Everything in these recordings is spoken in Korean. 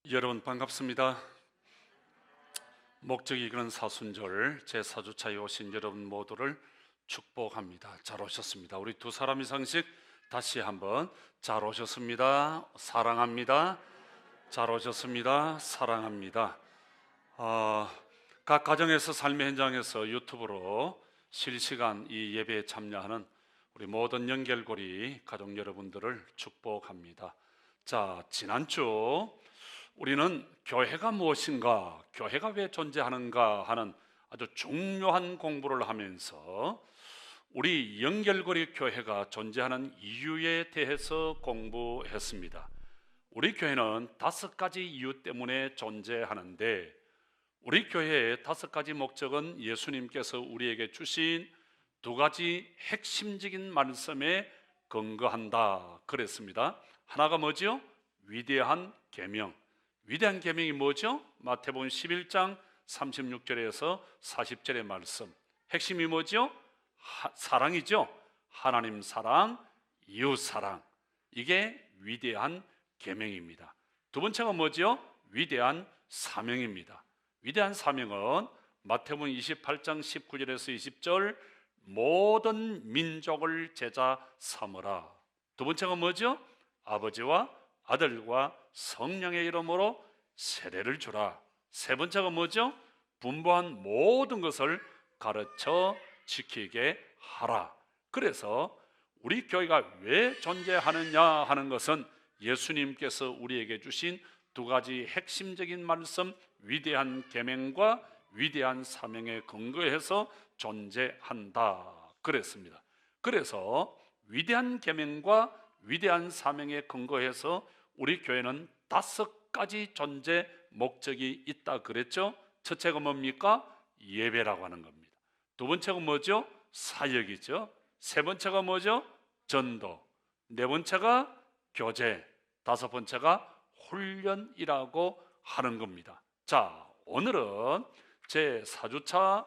여러분 반갑습니다. 목적이 이끄는 사순절 제4주차에 오신 여러분 모두를 축복합니다. 잘 오셨습니다. 우리 두 사람 이상씩 다시 한번 잘 오셨습니다. 사랑합니다. 잘 오셨습니다. 사랑합니다. 각 가정에서 삶의 현장에서 유튜브로 실시간 이 예배에 참여하는 우리 모든 연결고리 가족 여러분들을 축복합니다. 자, 지난주 우리는 교회가 무엇인가, 교회가 왜 존재하는가 하는 아주 중요한 공부를 하면서 우리 연결고리 교회가 존재하는 이유에 대해서 공부했습니다. 우리 교회는 5가지 이유 때문에 존재하는데, 우리 교회의 5가지 목적은 예수님께서 우리에게 주신 2가지 핵심적인 말씀에 근거한다 그랬습니다. 하나가 뭐죠? 위대한 계명. 위대한 계명이 뭐죠? 마태복음 11장 36절에서 40절의 말씀. 핵심이 뭐죠? 사랑이죠. 하나님 사랑, 이웃 사랑. 이게 위대한 계명입니다. 두 번째가 뭐죠? 위대한 사명입니다. 위대한 사명은 마태복음 28장 19절에서 20절 모든 민족을 제자 삼으라. 두 번째가 뭐죠? 아버지와 아들과 성령의 이름으로 세례를 주라. 세 번째가 뭐죠? 분부한 모든 것을 가르쳐 지키게 하라. 그래서 우리 교회가 왜 존재하느냐 하는 것은 예수님께서 우리에게 주신 2가지 핵심적인 말씀, 위대한 계명과 위대한 사명에 근거해서 존재한다 그랬습니다. 그래서 위대한 계명과 위대한 사명에 근거해서 우리 교회는 5가지 존재 목적이 있다 그랬죠. 첫째가 뭡니까? 예배라고 하는 겁니다. 두 번째가 뭐죠? 사역이죠. 세 번째가 뭐죠? 전도. 네 번째가 교제. 다섯 번째가 훈련이라고 하는 겁니다. 자, 오늘은 제4주차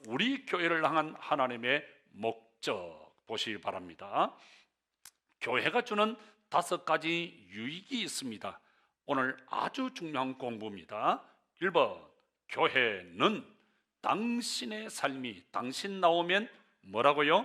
우리 교회를 향한 하나님의 목적 보시기 바랍니다. 교회가 주는 5가지 유익이 있습니다. 오늘 아주 중요한 공부입니다. 1번, 교회는 당신의 삶이, 당신 나오면 뭐라고요?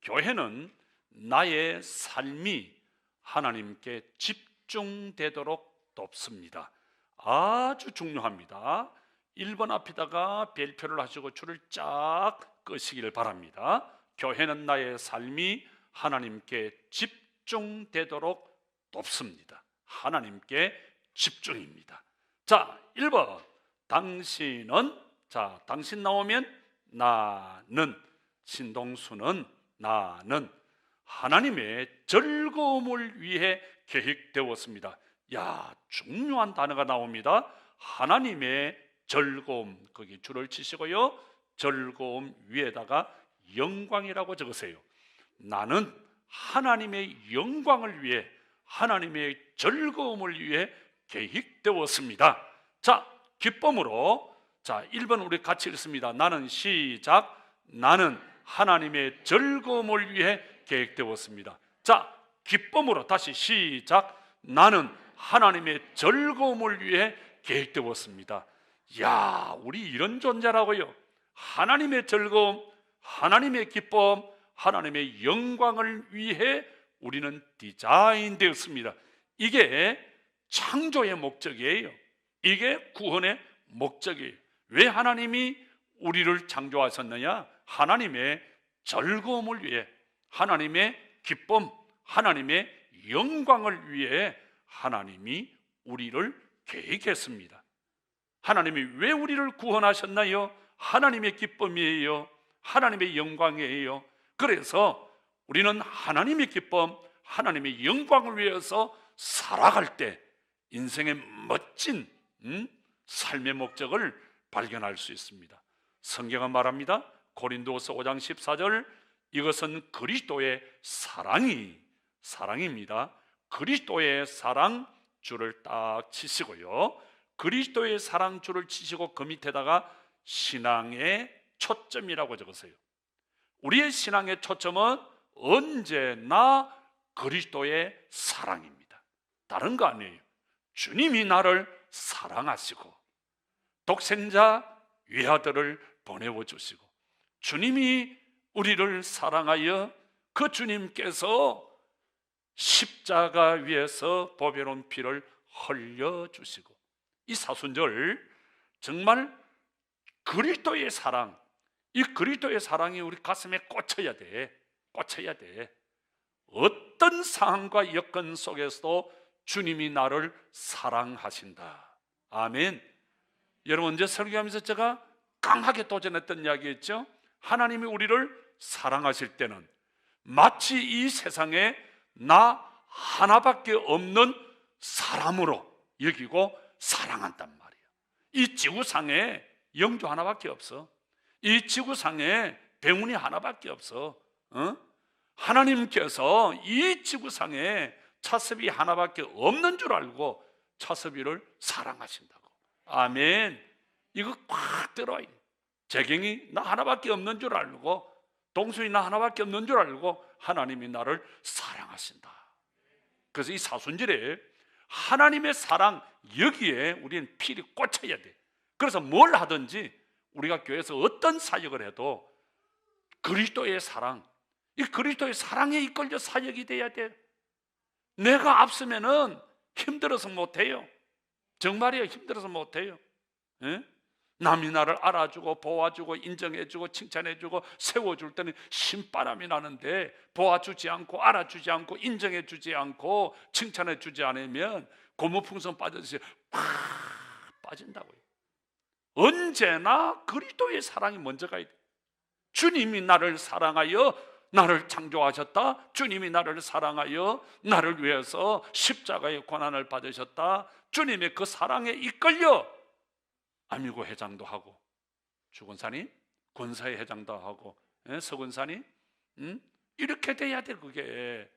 교회는 나의 삶이 하나님께 집중되도록 돕습니다. 아주 중요합니다. 1번 앞에다가 별표를 하시고 줄을 쫙 끄시기를 바랍니다. 교회는 나의 삶이 하나님께 집중되도록 돕습니다. 하나님께 집중입니다. 자, 1번, 당신은, 당신 나오면 나는, 신동수는, 나는 하나님의 즐거움을 위해 계획되었습니다. 중요한 단어가 나옵니다. 하나님의 즐거움, 거기 줄을 치시고요, 즐거움 위에다가 영광이라고 적으세요. 나는 하나님의 영광을 위해, 하나님의 즐거움을 위해 계획되었습니다. 자, 기쁨으로 1번 우리 같이 읽습니다. 나는 시작. 나는 하나님의 즐거움을 위해 계획되었습니다. 자, 기쁨으로 다시 시작. 나는 하나님의 즐거움을 위해 계획되었습니다. 우리 이런 존재라고요. 하나님의 즐거움, 하나님의 기쁨, 하나님의 영광을 위해 우리는 디자인되었습니다. 이게 창조의 목적이에요. 이게 구원의 목적이에요. 왜 하나님이 우리를 창조하셨느냐? 하나님의 즐거움을 위해, 하나님의 기쁨, 하나님의 영광을 위해 하나님이 우리를 계획했습니다. 하나님이 왜 우리를 구원하셨나요? 하나님의 기쁨이에요. 하나님의 영광이에요. 그래서 우리는 하나님의 기쁨, 하나님의 영광을 위해서 살아갈 때 인생의 멋진 삶의 목적을 발견할 수 있습니다. 성경은 말합니다. 고린도후서 5장 14절, 이것은 그리스도의 사랑입니다. 그리스도의 사랑 줄을 딱 치시고요, 그리스도의 사랑 줄을 치시고 그 밑에다가 신앙의 초점이라고 적으세요. 우리의 신앙의 초점은 언제나 그리스도의 사랑입니다. 다른 거 아니에요. 주님이 나를 사랑하시고 독생자 외아들을 보내어 주시고 주님이 우리를 사랑하여 그 주님께서 십자가 위에서 보배로운 피를 흘려주시고, 이 사순절 정말 그리스도의 사랑, 이 그리스도의 사랑이 우리 가슴에 꽂혀야 돼. 꽂혀야 돼. 어떤 상황과 여건 속에서도 주님이 나를 사랑하신다. 아멘. 여러분, 이제 설교하면서 제가 강하게 도전했던 이야기였죠. 하나님이 우리를 사랑하실 때는 마치 이 세상에 나 하나밖에 없는 사람으로 여기고 사랑한단 말이에요. 이 지구상에 영주 하나밖에 없어. 이 지구상에 병훈이 하나밖에 없어. 하나님께서 이 지구상에 차섭이 하나밖에 없는 줄 알고 차섭이를 사랑하신다고. 아멘. 이거 꽉 들어야 돼. 재경이 나 하나밖에 없는 줄 알고, 동순이 나 하나밖에 없는 줄 알고 하나님이 나를 사랑하신다. 그래서 이 사순절에 하나님의 사랑, 여기에 우리는 필히 꽂혀야 돼. 그래서 뭘 하든지 우리가 교회에서 어떤 사역을 해도 그리스도의 사랑, 이 그리스도의 사랑에 이끌려 사역이 돼야 돼. 내가 앞서면은 힘들어서 못해요. 정말이에요. 힘들어서 못해요. 예? 남이 나를 알아주고 도와주고 인정해주고 칭찬해주고 세워줄 때는 신바람이 나는데, 도와주지 않고 알아주지 않고 인정해주지 않고 칭찬해주지 않으면 고무풍선 빠져서 팍 빠진다고요. 언제나 그리스도의 사랑이 먼저 가야 돼. 주님이 나를 사랑하여 나를 창조하셨다. 주님이 나를 사랑하여 나를 위해서 십자가의 고난을 받으셨다. 주님의 그 사랑에 이끌려 아미고 회장도 하고, 주권사님 권사회 회장도 하고, 서권사님 이렇게 돼야 돼. 그게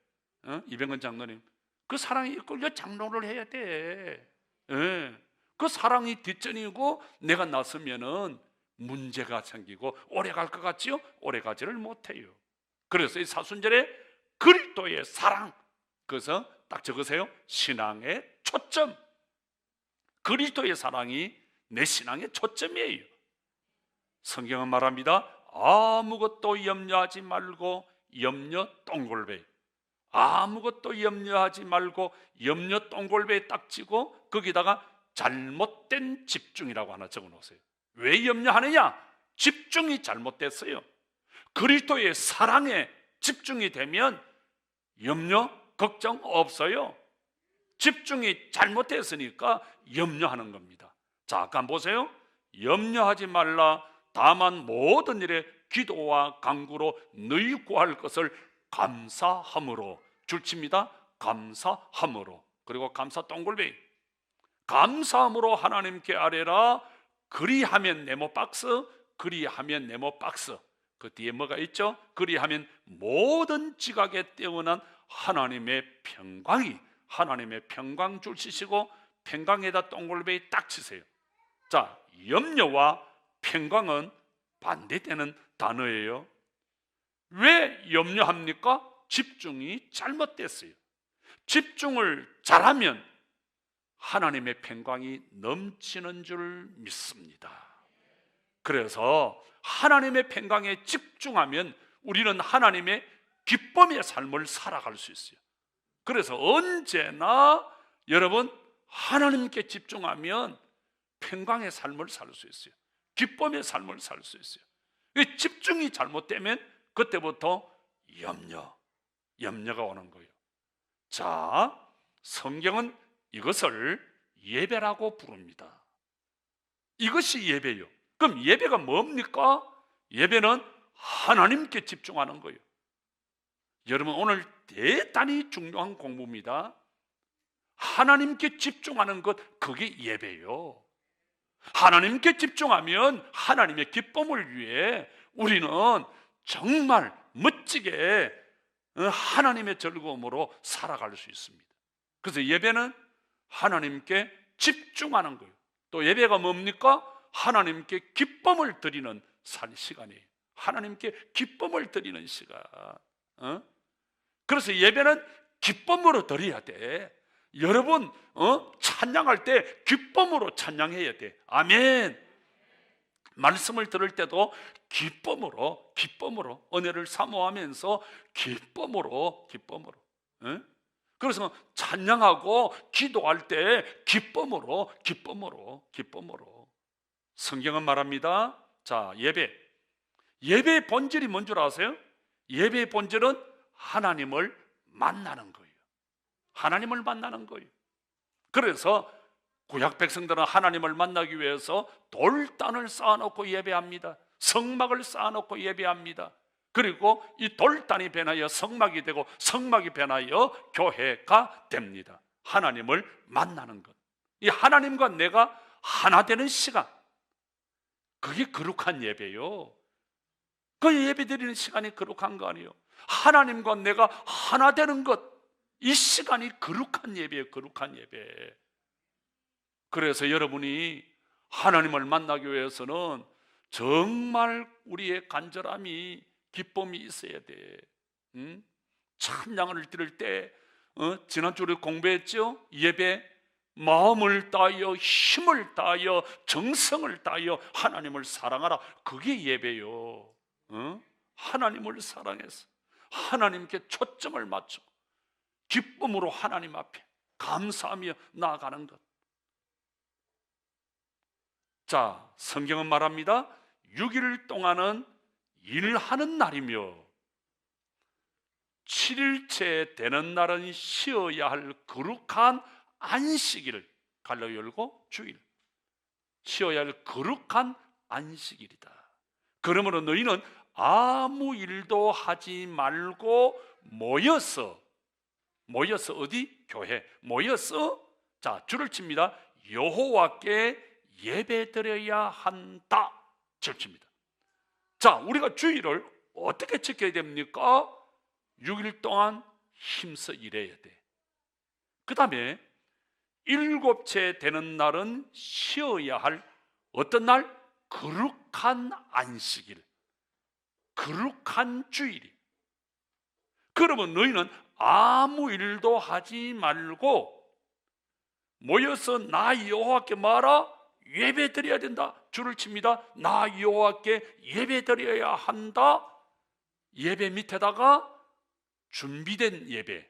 이병헌 장로님 그 사랑에 이끌려 장로를 해야 돼. 그 사랑이 뒷전이고 내가 나서면은 문제가 생기고 오래 갈 것 같지요? 오래 가지를 못해요. 그래서 이 사순절에 그리스도의 사랑, 그래서 딱 적으세요. 신앙의 초점. 그리스도의 사랑이 내 신앙의 초점이에요. 성경은 말합니다. 아무것도 염려하지 말고 염려 동골배. 아무것도 염려하지 말고 염려 동골배에 딱 치고 거기다가 잘못된 집중이라고 하나 적어 놓으세요. 왜 염려하느냐? 집중이 잘못됐어요. 그리스도의 사랑에 집중이 되면 염려, 걱정 없어요. 집중이 잘못됐으니까 염려하는 겁니다. 자, 아까 보세요. 염려하지 말라. 다만 모든 일에 기도와 간구로 너희 구할 것을 감사함으로. 줄칩니다. 감사함으로. 그리고 감사 동글베이. 감사함으로 하나님께 아뢰라. 그리하면 네모 박스. 그리하면 네모 박스. 그 뒤에 뭐가 있죠? 그리하면 모든 지각에 뛰어난 하나님의 평강이, 하나님의 평강 주시고 평강에다 동글베이 딱 치세요. 자, 염려와 평강은 반대되는 단어예요. 왜 염려합니까? 집중이 잘못됐어요. 집중을 잘하면 하나님의 평강이 넘치는 줄 믿습니다. 그래서 하나님의 평강에 집중하면 우리는 하나님의 기쁨의 삶을 살아갈 수 있어요. 그래서 언제나 여러분 하나님께 집중하면 평강의 삶을 살 수 있어요. 기쁨의 삶을 살 수 있어요. 집중이 잘못되면 그때부터 염려가 오는 거예요. 자, 성경은 이것을 예배라고 부릅니다. 이것이 예배예요. 그럼 예배가 뭡니까? 예배는 하나님께 집중하는 거예요. 여러분, 오늘 대단히 중요한 공부입니다. 하나님께 집중하는 것, 그게 예배예요. 하나님께 집중하면 하나님의 기쁨을 위해 우리는 정말 멋지게 하나님의 즐거움으로 살아갈 수 있습니다. 그래서 예배는 하나님께 집중하는 거예요. 또 예배가 뭡니까? 하나님께 기쁨을 드리는 시간이에요. 하나님께 기쁨을 드리는 시간. 그래서 예배는 기쁨으로 드려야 돼. 여러분 찬양할 때 기쁨으로 찬양해야 돼. 아멘. 말씀을 들을 때도 기쁨으로 은혜를 사모하면서 기쁨으로 응? 그래서 찬양하고 기도할 때 기쁨으로 성경은 말합니다. 자, 예배의 본질이 뭔 줄 아세요? 예배의 본질은 하나님을 만나는 거예요. 하나님을 만나는 거예요. 그래서 구약 백성들은 하나님을 만나기 위해서 돌단을 쌓아놓고 예배합니다. 성막을 쌓아놓고 예배합니다. 그리고 이 돌단이 변하여 성막이 되고 성막이 변하여 교회가 됩니다. 하나님을 만나는 것, 이 하나님과 내가 하나 되는 시간, 그게 거룩한 예배요. 그 예배 드리는 시간이 거룩한 거 아니에요. 하나님과 내가 하나 되는 것, 이 시간이 거룩한 예배예요. 거룩한 예배. 그래서 여러분이 하나님을 만나기 위해서는 정말 우리의 간절함이, 기쁨이 있어야 돼. 찬양을 드릴 때 지난주에 공부했죠? 예배, 마음을 다하여 힘을 다하여 정성을 다하여 하나님을 사랑하라. 그게 예배요. 하나님을 사랑해서 하나님께 초점을 맞춰 기쁨으로 하나님 앞에 감사하며 나아가는 것. 자, 성경은 말합니다. 6일 동안은 일하는 날이며 7일째 되는 날은 쉬어야 할 거룩한 안식일. 갈로 열고 주일. 쉬어야 할 거룩한 안식일이다. 그러므로 너희는 아무 일도 하지 말고 모여서 어디? 교회 모여서, 자, 줄을 칩니다. 여호와께 예배드려야 한다. 줄을 칩니다. 자, 우리가 주일을 어떻게 지켜야 됩니까? 6일 동안 힘써 일해야 돼. 그 다음에 7째 되는 날은 쉬어야 할 어떤 날? 거룩한 안식일, 거룩한 주일이. 그러면 너희는 아무 일도 하지 말고 모여서 나 여호와께 말아 예배 드려야 된다. 줄을 칩니다. 나 여호와께 예배 드려야 한다. 예배 밑에다가 준비된 예배,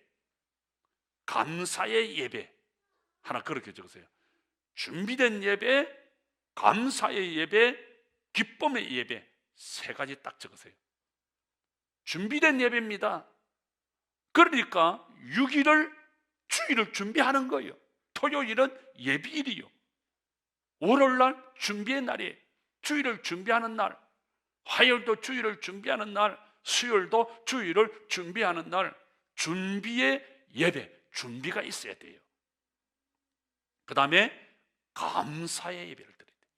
감사의 예배 하나 그렇게 적으세요. 준비된 예배, 감사의 예배, 기쁨의 예배, 세 가지 딱 적으세요. 준비된 예배입니다. 그러니까 6일을, 주일을 준비하는 거예요. 토요일은 예비일이요. 월요일날 준비의 날이에요. 주일을 준비하는 날. 화요일도 주일을 준비하는 날. 수요일도 주일을 준비하는 날. 준비의 예배, 준비가 있어야 돼요. 그 다음에 감사의 예배를 드려야 돼요.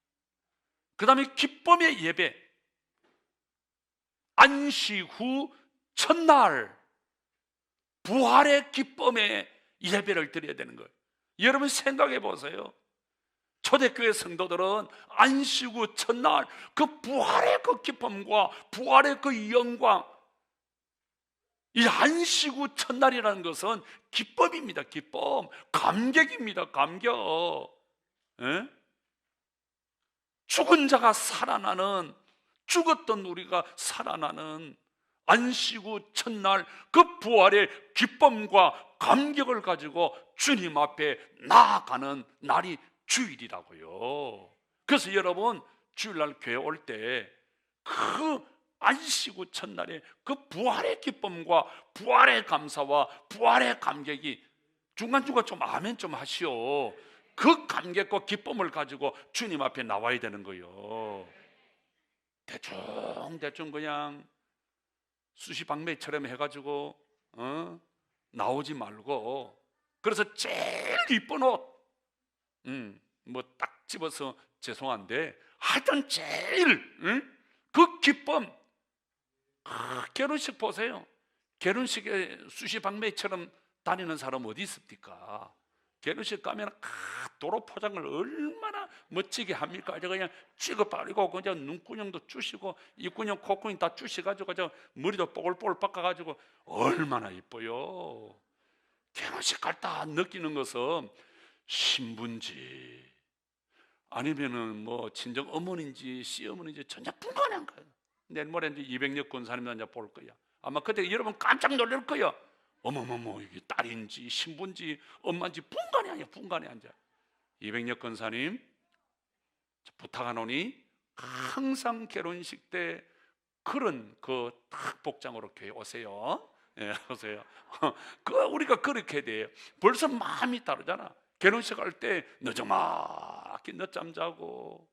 그 다음에 기쁨의 예배, 안식 후 첫날 부활의 기쁨의 예배를 드려야 되는 거예요. 여러분 생각해 보세요. 초대교회 성도들은 안식 후 첫날 그 부활의 그 기쁨과 부활의 그 영광, 이 안식 후 첫날이라는 것은 기쁨입니다. 기쁨, 감격입니다. 감격. 에? 죽은 자가 살아나는, 죽었던 우리가 살아나는 안식 후 첫날 그 부활의 기쁨과 감격을 가지고 주님 앞에 나아가는 날이 주일이라고요. 그래서 여러분 주일날 교회 올 때 그 안식 후 첫날에 그 부활의 기쁨과 부활의 감사와 부활의 감격이, 중간중간 좀 아멘 좀 하시오. 그 감격과 기쁨을 가지고 주님 앞에 나와야 되는 거예요. 대충 그냥 수시방매처럼 해가지고 나오지 말고, 그래서 제일 이쁜 옷, 뭐 딱 집어서 죄송한데 하여튼 제일 그 기쁨. 결혼식 보세요. 결혼식에 수시방매처럼 다니는 사람 어디 있습니까? 결혼식 가면 도로 포장을 얼마나 멋지게 합니까? 그냥 찍어버리고 그냥 눈구녕도 주시고 입구녕 콧구녕 다 주시가지고 저 머리도 뽀글뽀글 깎아가지고 얼마나 이뻐요. 결혼식 갈 때 느끼는 것은 신부인지 아니면은 뭐 친정 어머니인지 시어머니인지 전혀 분간한 거예요. 내일 모레 이제 200여 권사님 이제 볼 거야. 아마 그때 여러분 깜짝 놀랄 거야. 어머머머, 이게 딸인지 신부인지 엄마인지 분간이 아니야, 분간이 아니야. 200여 권사님 부탁하노니 항상 결혼식 때 그런 그 딱 복장으로 교회 오세요. 예, 오세요. 우리가 그렇게 돼요. 벌써 마음이 다르잖아. 결혼식 할 때 늦어막히 늦잠 자고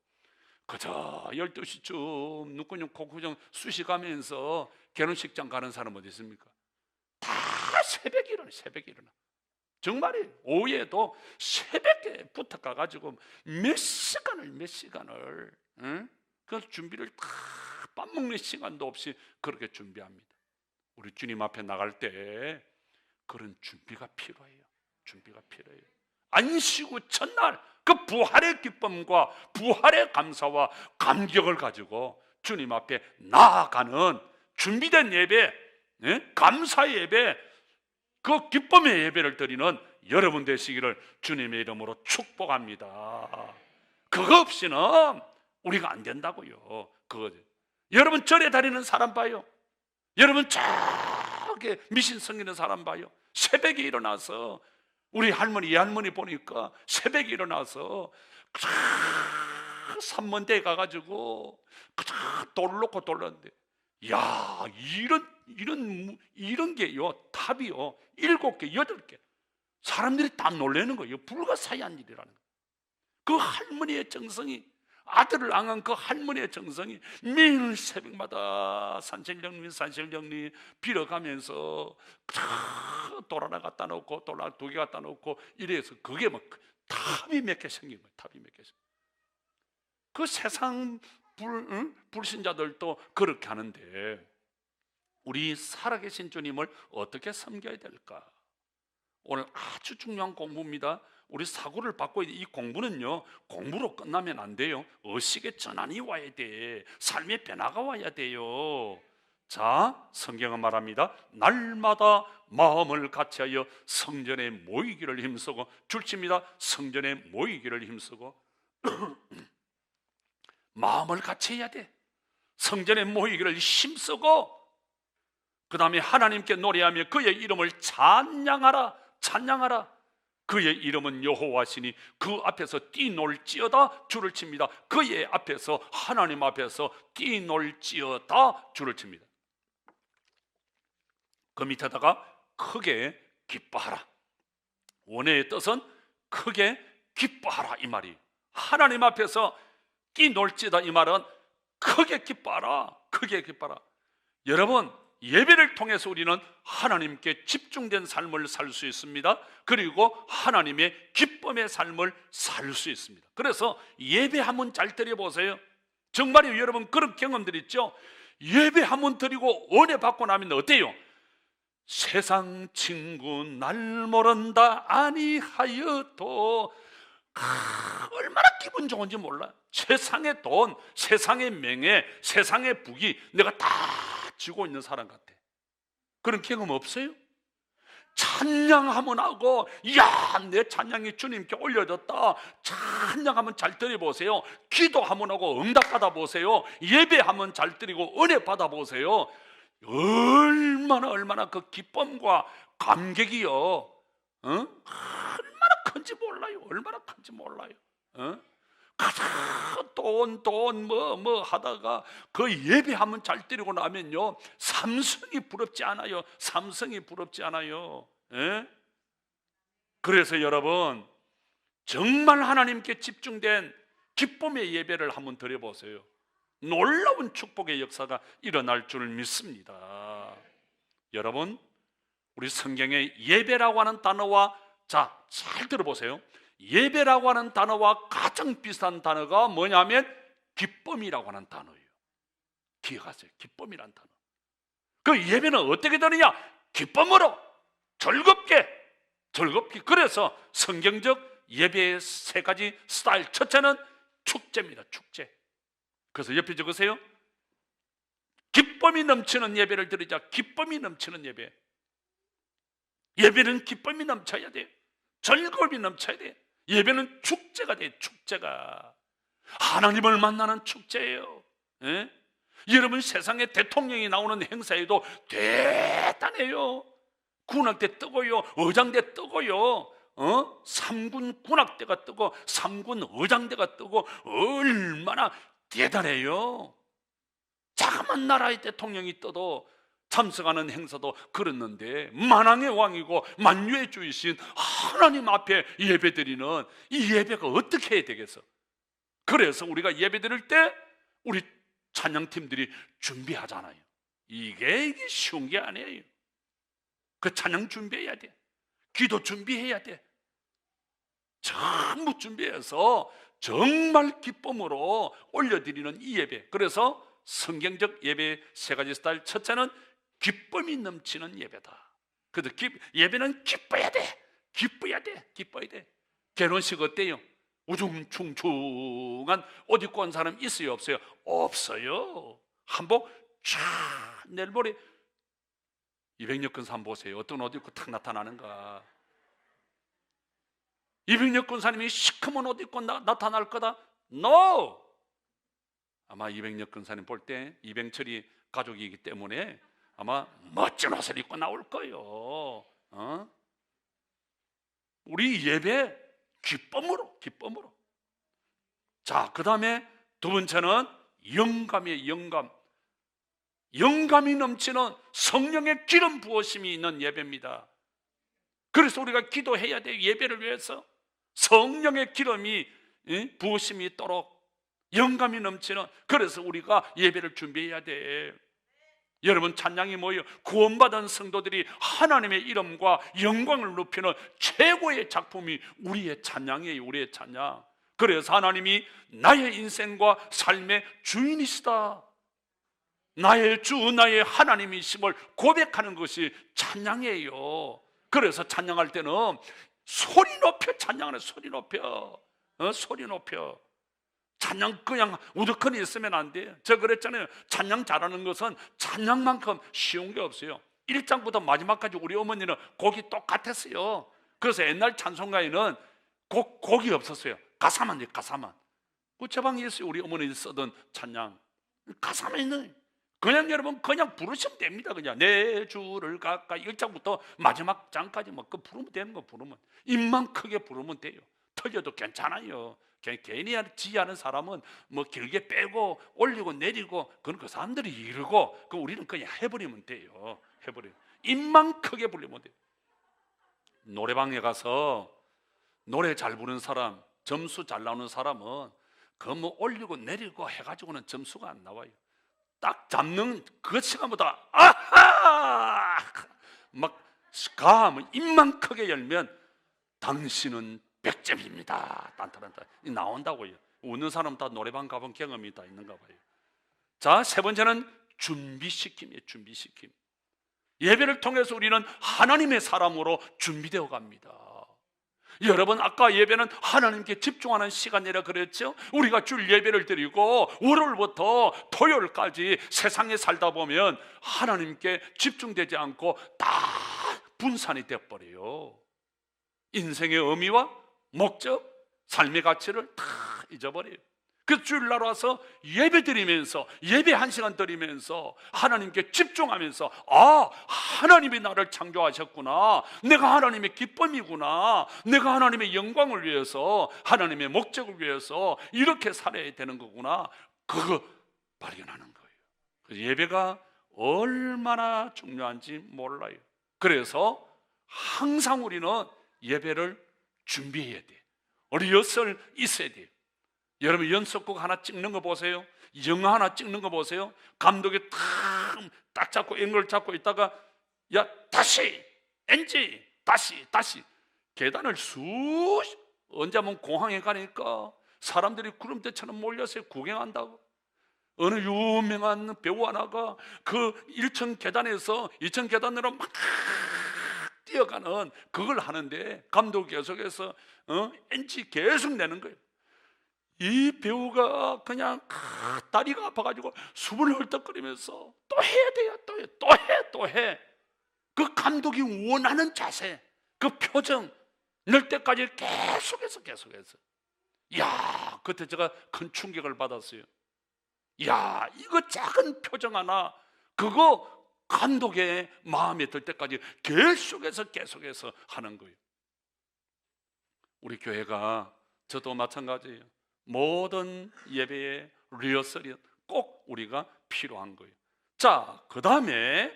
그저 12시쯤 눈구녕 콧구녕 쑤시가면서 결혼식장 가는 사람 어디 있습니까? 다 새벽에 일어나. 정말이에요. 오후에도 새벽에 부터 가가지고 몇 시간을 응? 그 준비를 다 밥 먹는 시간도 없이 그렇게 준비합니다. 우리 주님 앞에 나갈 때 그런 준비가 필요해요. 준비가 필요해요. 안 쉬고 첫날 그 부활의 기쁨과 부활의 감사와 감격을 가지고 주님 앞에 나아가는 준비된 예배, 감사의 예배, 그 기쁨의 예배를 드리는 여러분 되시기를 주님의 이름으로 축복합니다. 그거 없이는 우리가 안 된다고요. 그거. 여러분 절에 다니는 사람 봐요. 여러분 저기 미신 섬기는 사람 봐요. 새벽에 일어나서 우리 할머니, 예할머니 보니까 새벽에 일어나서 산문대에 가가지고 돌 놓고 돌렸는데, 야, 이런 게요, 탑이요, 7개, 8개. 사람들이 다 놀라는 거예요. 불가사의한 일이라는 거예요. 그 할머니의 정성이, 아들을 앙한 그 할머니의 정성이 매일 새벽마다 산신령님 빌어가면서 돌 하나 갖다 놓고 돌 하나 2개 갖다 놓고 이래서 그게 막 탑이 몇 개 생긴 거예요. 탑이 몇 개. 그 세상 불신자들도 그렇게 하는데 우리 살아계신 주님을 어떻게 섬겨야 될까? 오늘 아주 중요한 공부입니다. 우리 사고를 받고 있는 이 공부는요, 공부로 끝나면 안 돼요. 의식의 전환이 와야 돼. 삶의 변화가 와야 돼요. 자, 성경은 말합니다. 날마다 마음을 같이하여 성전에 모이기를 힘쓰고, 줄칩니다. 성전에 모이기를 힘쓰고 마음을 같이해야 돼. 성전에 모이기를 힘쓰고, 그 다음에 하나님께 노래하며 그의 이름을 찬양하라. 그의 이름은 여호와시니 그 앞에서 뛰놀지어다 줄을 칩니다. 그의 앞에서, 하나님 앞에서 뛰놀지어다 줄을 칩니다. 그 밑에다가 크게 기뻐하라. 원어의 뜻은 크게 기뻐하라 이 말이. 하나님 앞에서 뛰놀지어다 이 말은 크게 기뻐하라, 크게 기뻐하라. 여러분, 예배를 통해서 우리는 하나님께 집중된 삶을 살 수 있습니다. 그리고 하나님의 기쁨의 삶을 살 수 있습니다. 그래서 예배 한번 잘 드려보세요. 정말요, 여러분 그런 경험들 있죠? 예배 한번 드리고 은혜 받고 나면 어때요? 세상 친구 날 모른다 아니하여도 얼마나 기분 좋은지 몰라요. 세상의 돈, 세상의 명예, 세상의 부귀 내가 다 쥐고 있는 사람 같아. 그런 경험 없어요? 찬양하면 하고, 야, 내 찬양이 주님께 올려졌다. 찬양하면 잘 드려보세요. 기도하면 하고 응답 받아보세요. 예배하면 잘 드리고 은혜 받아보세요. 얼마나 그 기쁨과 감격이요, 얼마나 큰지 몰라요. 얼마나 큰지 몰라요. 돈 뭐 하다가 그 예배하면 잘 드리고 나면요, 삼성이 부럽지 않아요. 삼성이 부럽지 않아요. 예? 그래서 여러분 정말 하나님께 집중된 기쁨의 예배를 한번 드려보세요. 놀라운 축복의 역사가 일어날 줄 믿습니다. 여러분, 우리 성경에 예배라고 하는 단어와, 자, 잘 들어보세요. 예배라고 하는 단어와 가장 비슷한 단어가 뭐냐면 기쁨이라고 하는 단어예요. 기억하세요. 기쁨이라는 단어. 그 예배는 어떻게 되느냐? 기쁨으로, 즐겁게. 그래서 성경적 예배의 3가지 스타일. 첫째는 축제입니다. 축제. 그래서 옆에 적으세요. 기쁨이 넘치는 예배를 드리자. 기쁨이 넘치는 예배. 예배는 기쁨이 넘쳐야 돼. 즐거움이 넘쳐야 돼. 예배는 축제가 돼. 축제가 하나님을 만나는 축제예요. 예? 여러분, 세상에 대통령이 나오는 행사에도 대단해요. 군악대 뜨고요, 의장대 뜨고요, 삼군 군악대가 뜨고 삼군 의장대가 뜨고 얼마나 대단해요. 자그만 나라의 대통령이 떠도 참석하는 행사도 그렇는데, 만왕의 왕이고 만유의 주이신 하나님 앞에 예배드리는 이 예배가 어떻게 해야 되겠어? 그래서 우리가 예배드릴 때 우리 찬양팀들이 준비하잖아요. 이게 쉬운 게 아니에요. 그 찬양 준비해야 돼. 기도 준비해야 돼. 전부 준비해서 정말 기쁨으로 올려드리는 이 예배. 그래서 성경적 예배 세 가지 스타일. 첫째는 기쁨이 넘치는 예배다. 그래서 예배는 기뻐야 돼. 기뻐야 돼. 기뻐야 돼. 결혼식 어때요? 우중충충한 옷 입고 온 사람 있어요, 없어요? 없어요. 한복 쫙 내일모레 200여 건 산 보세요. 어떤 옷 입고 탁 나타나는가. 200여 건 사람이 시커먼 옷 입고 나타날 거다? No! 아마 200여 건 사람 볼 때 이병철이 가족이기 때문에 아마 멋진 옷을 입고 나올 거예요. 우리 예배 기쁨으로. 자, 그 다음에 두 번째는 영감이에요. 영감이 넘치는 성령의 기름 부으심이 있는 예배입니다. 그래서 우리가 기도해야 돼요. 예배를 위해서 성령의 기름이 부으심이 있도록 영감이 넘치는. 그래서 우리가 예배를 준비해야 돼. 여러분, 찬양이 뭐예요? 구원받은 성도들이 하나님의 이름과 영광을 높이는 최고의 작품이 우리의 찬양이에요. 우리의 찬양. 그래서 하나님이 나의 인생과 삶의 주인이시다, 나의 주, 나의 하나님이심을 고백하는 것이 찬양이에요. 그래서 찬양할 때는 소리 높여 찬양하는, 소리 높여. 소리 높여. 찬양 그냥 우두커니 있으면 안 돼요. 제가 그랬잖아요. 찬양 잘하는 것은 찬양만큼 쉬운 게 없어요. 1장부터 마지막까지 우리 어머니는 곡이 똑같았어요. 그래서 옛날 찬송가에는 곡이 없었어요. 가사만 돼요. 가사만. 그 제 방에 있어요. 우리 어머니 쓰던 찬양 가사만 있는. 그냥 여러분 그냥 부르시면 됩니다. 그냥 내 주를 가까이 1장부터 마지막 장까지 뭐 그 부르면 되는 거. 부르면 입만 크게 부르면 돼요. 틀려도 괜찮아요. 괜히 지휘하는 사람은 뭐 길게 빼고 올리고 내리고 그건 그 사람들이 이르고, 그 우리는 그냥 해버리면 돼요. 해버리면 입만 크게 부르면 돼요. 노래방에 가서 노래 잘 부르는 사람, 점수 잘 나오는 사람은 그 뭐 올리고 내리고 해가지고는 점수가 안 나와요. 딱 잡는 그 시간보다 아하 막 입만 크게 열면 당신은 100점입니다. 딴딴딴 나온다고요. 웃는 사람 다 노래방 가본 경험이 다 있는가 봐요. 자, 세 번째는 준비시킴이에요. 준비시킴. 예배를 통해서 우리는 하나님의 사람으로 준비되어 갑니다. 여러분, 아까 예배는 하나님께 집중하는 시간이라 그랬죠. 우리가 줄 예배를 드리고 월요일부터 토요일까지 세상에 살다 보면 하나님께 집중되지 않고 다 분산이 되어버려요. 인생의 의미와 목적, 삶의 가치를 다 잊어버려요. 그 주일날 와서 예배 드리면서, 예배 1시간 드리면서 하나님께 집중하면서, 아, 하나님이 나를 창조하셨구나, 내가 하나님의 기쁨이구나, 내가 하나님의 영광을 위해서, 하나님의 목적을 위해서 이렇게 살아야 되는 거구나, 그거 발견하는 거예요. 예배가 얼마나 중요한지 몰라요. 그래서 항상 우리는 예배를 준비해야 돼요. 리허설 있어야 돼요. 여러분, 연속곡 하나 찍는 거 보세요. 영화 하나 찍는 거 보세요. 감독이 딱 잡고 앵글 잡고 있다가 야, 다시 NG, 다시 계단을 언제 한번 공항에 가니까 사람들이 구름대처럼 몰려서 구경한다고. 어느 유명한 배우 하나가 그 1층 계단에서 2층 계단으로 막 뛰어가는 그걸 하는데 감독이 계속해서 NG 계속 내는 거예요. 이 배우가 그냥 다리가 아파가지고 숨을 헐떡거리면서 또 해야 돼요. 또 해. 그 감독이 원하는 자세, 그 표정 낼 때까지 계속해서 그때 제가 큰 충격을 받았어요. 이거 작은 표정 하나, 그거 감독의 마음에 들 때까지 계속해서 하는 거예요. 우리 교회가, 저도 마찬가지예요. 모든 예배의 리허설이 꼭 우리가 필요한 거예요. 자, 그 다음에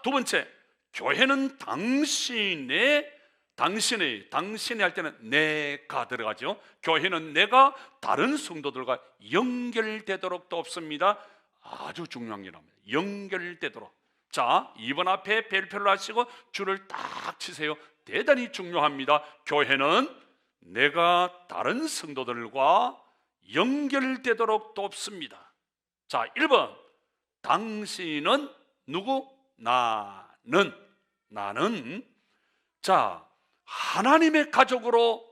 두 번째, 교회는 당신의 할 때는 내가 들어가죠. 교회는 내가 다른 성도들과 연결되도록 돕습니다. 아주 중요한 일입니다. 연결되도록. 자, 2번 앞에 별표를 하시고 줄을 딱 치세요. 대단히 중요합니다. 교회는 내가 다른 성도들과 연결되도록 돕습니다. 자, 1번, 당신은 누구? 나는 자, 하나님의 가족으로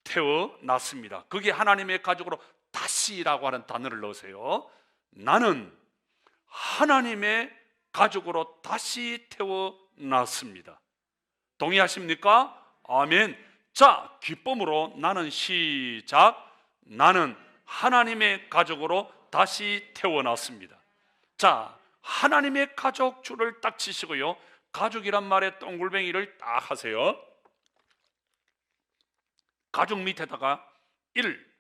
태어났습니다. 그게 하나님의 가족으로 다시라고 하는 단어를 넣으세요. 나는 하나님의 가족으로 다시 태어났습니다. 동의하십니까? 아멘. 자, 기쁨으로 나는 시작. 나는 하나님의 가족으로 다시 태어났습니다. 자, 하나님의 가족 줄을 딱 치시고요, 가족이란 말에 동글뱅이를 딱 하세요. 가족 밑에다가 1.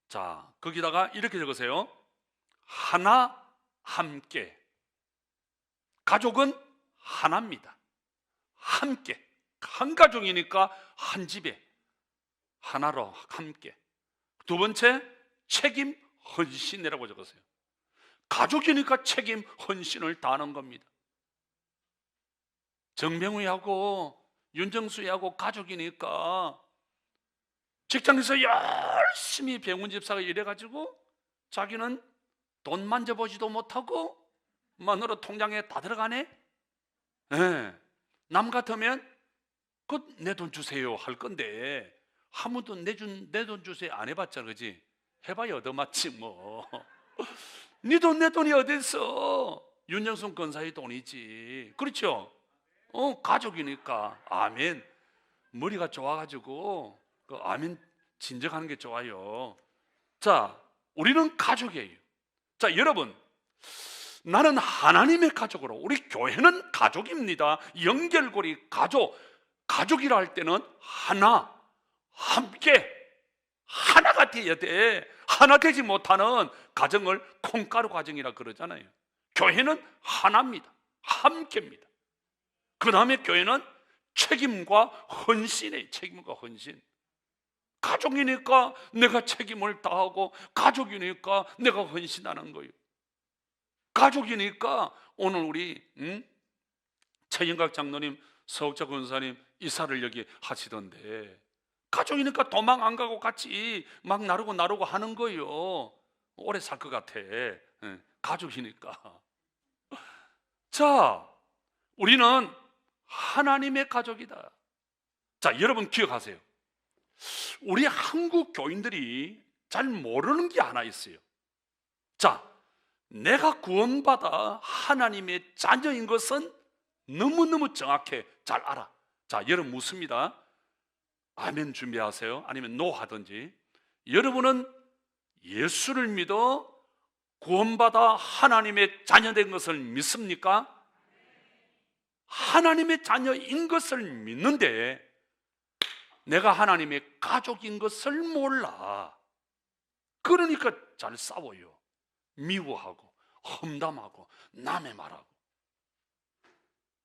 자, 거기다가 이렇게 적으세요. 하나, 함께. 가족은 하나입니다. 함께. 한 가족이니까 한 집에 하나로 함께. 두 번째, 책임, 헌신이라고 적으세요. 가족이니까 책임, 헌신을 다하는 겁니다. 정병우하고 윤정수하고 가족이니까 직장에서 열심히 병원 집사가 일해가지고 자기는 돈 만져보지도 못하고 마누라 통장에 다 들어가네. 남 같으면 내 돈 주세요 할 건데, 한 번도 내 돈 주세요 안 해봤자, 그지? 해봐야 얻어맞지 뭐. 네 돈이 어딨어? 윤정순 권사의 돈이지. 그렇죠? 가족이니까. 아멘. 머리가 좋아가지고 그 아멘 진정하는 게 좋아요. 자, 우리는 가족이에요. 자, 여러분, 나는 하나님의 가족으로, 우리 교회는 가족입니다. 연결고리 가족이라 할 때는 하나, 함께 하나가 되어야 돼. 하나 되지 못하는 가정을 콩가루 가정이라 그러잖아요. 교회는 하나입니다. 함께입니다. 그 다음에 교회는 책임과 헌신이에요. 책임과 헌신. 가족이니까 내가 책임을 다하고, 가족이니까 내가 헌신하는 거예요. 가족이니까 오늘 우리 최영각 장로님, 서욱자 권사님 이사를 여기 하시던데, 가족이니까 도망 안 가고 같이 막 나르고 하는 거예요. 오래 살 것 같아. 가족이니까. 자, 우리는 하나님의 가족이다. 자, 여러분 기억하세요. 우리 한국 교인들이 잘 모르는 게 하나 있어요. 자, 내가 구원받아 하나님의 자녀인 것은 너무너무 정확해 잘 알아. 자, 여러분 묻습니다. 아멘 준비하세요. 아니면 노 하든지. 여러분은 예수를 믿어 구원받아 하나님의 자녀된 것을 믿습니까? 하나님의 자녀인 것을 믿는데 내가 하나님의 가족인 것을 몰라. 그러니까 잘 싸워요. 미워하고 험담하고 남의 말하고.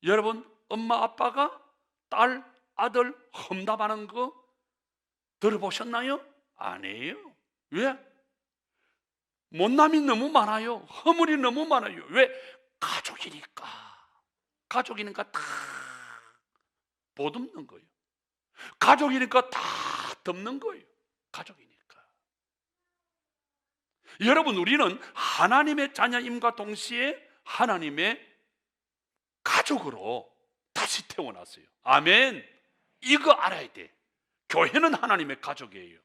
여러분, 엄마 아빠가 딸 아들 험담하는 거 들어보셨나요? 아니에요. 왜? 못남이 너무 많아요. 허물이 너무 많아요. 왜? 가족이니까 다 보듬는 거예요. 가족이니까 다 덮는 거예요. 가족이니까. 여러분, 우리는 하나님의 자녀임과 동시에 하나님의 가족으로 다시 태어났어요. 아멘. 이거 알아야 돼. 교회는 하나님의 가족이에요.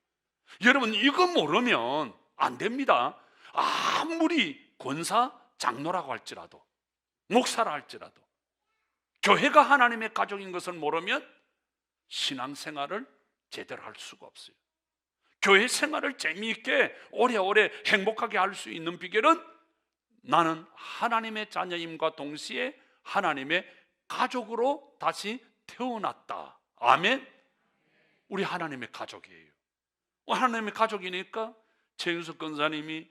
여러분, 이거 모르면 안 됩니다. 아무리 권사, 장로라고 할지라도, 목사라 할지라도 교회가 하나님의 가족인 것을 모르면 신앙생활을 제대로 할 수가 없어요. 교회 생활을 재미있게 오래오래 행복하게 할 수 있는 비결은 나는 하나님의 자녀임과 동시에 하나님의 가족으로 다시 태어났다. 아멘. 우리 하나님의 가족이에요. 하나님의 가족이니까 최윤석 권사님이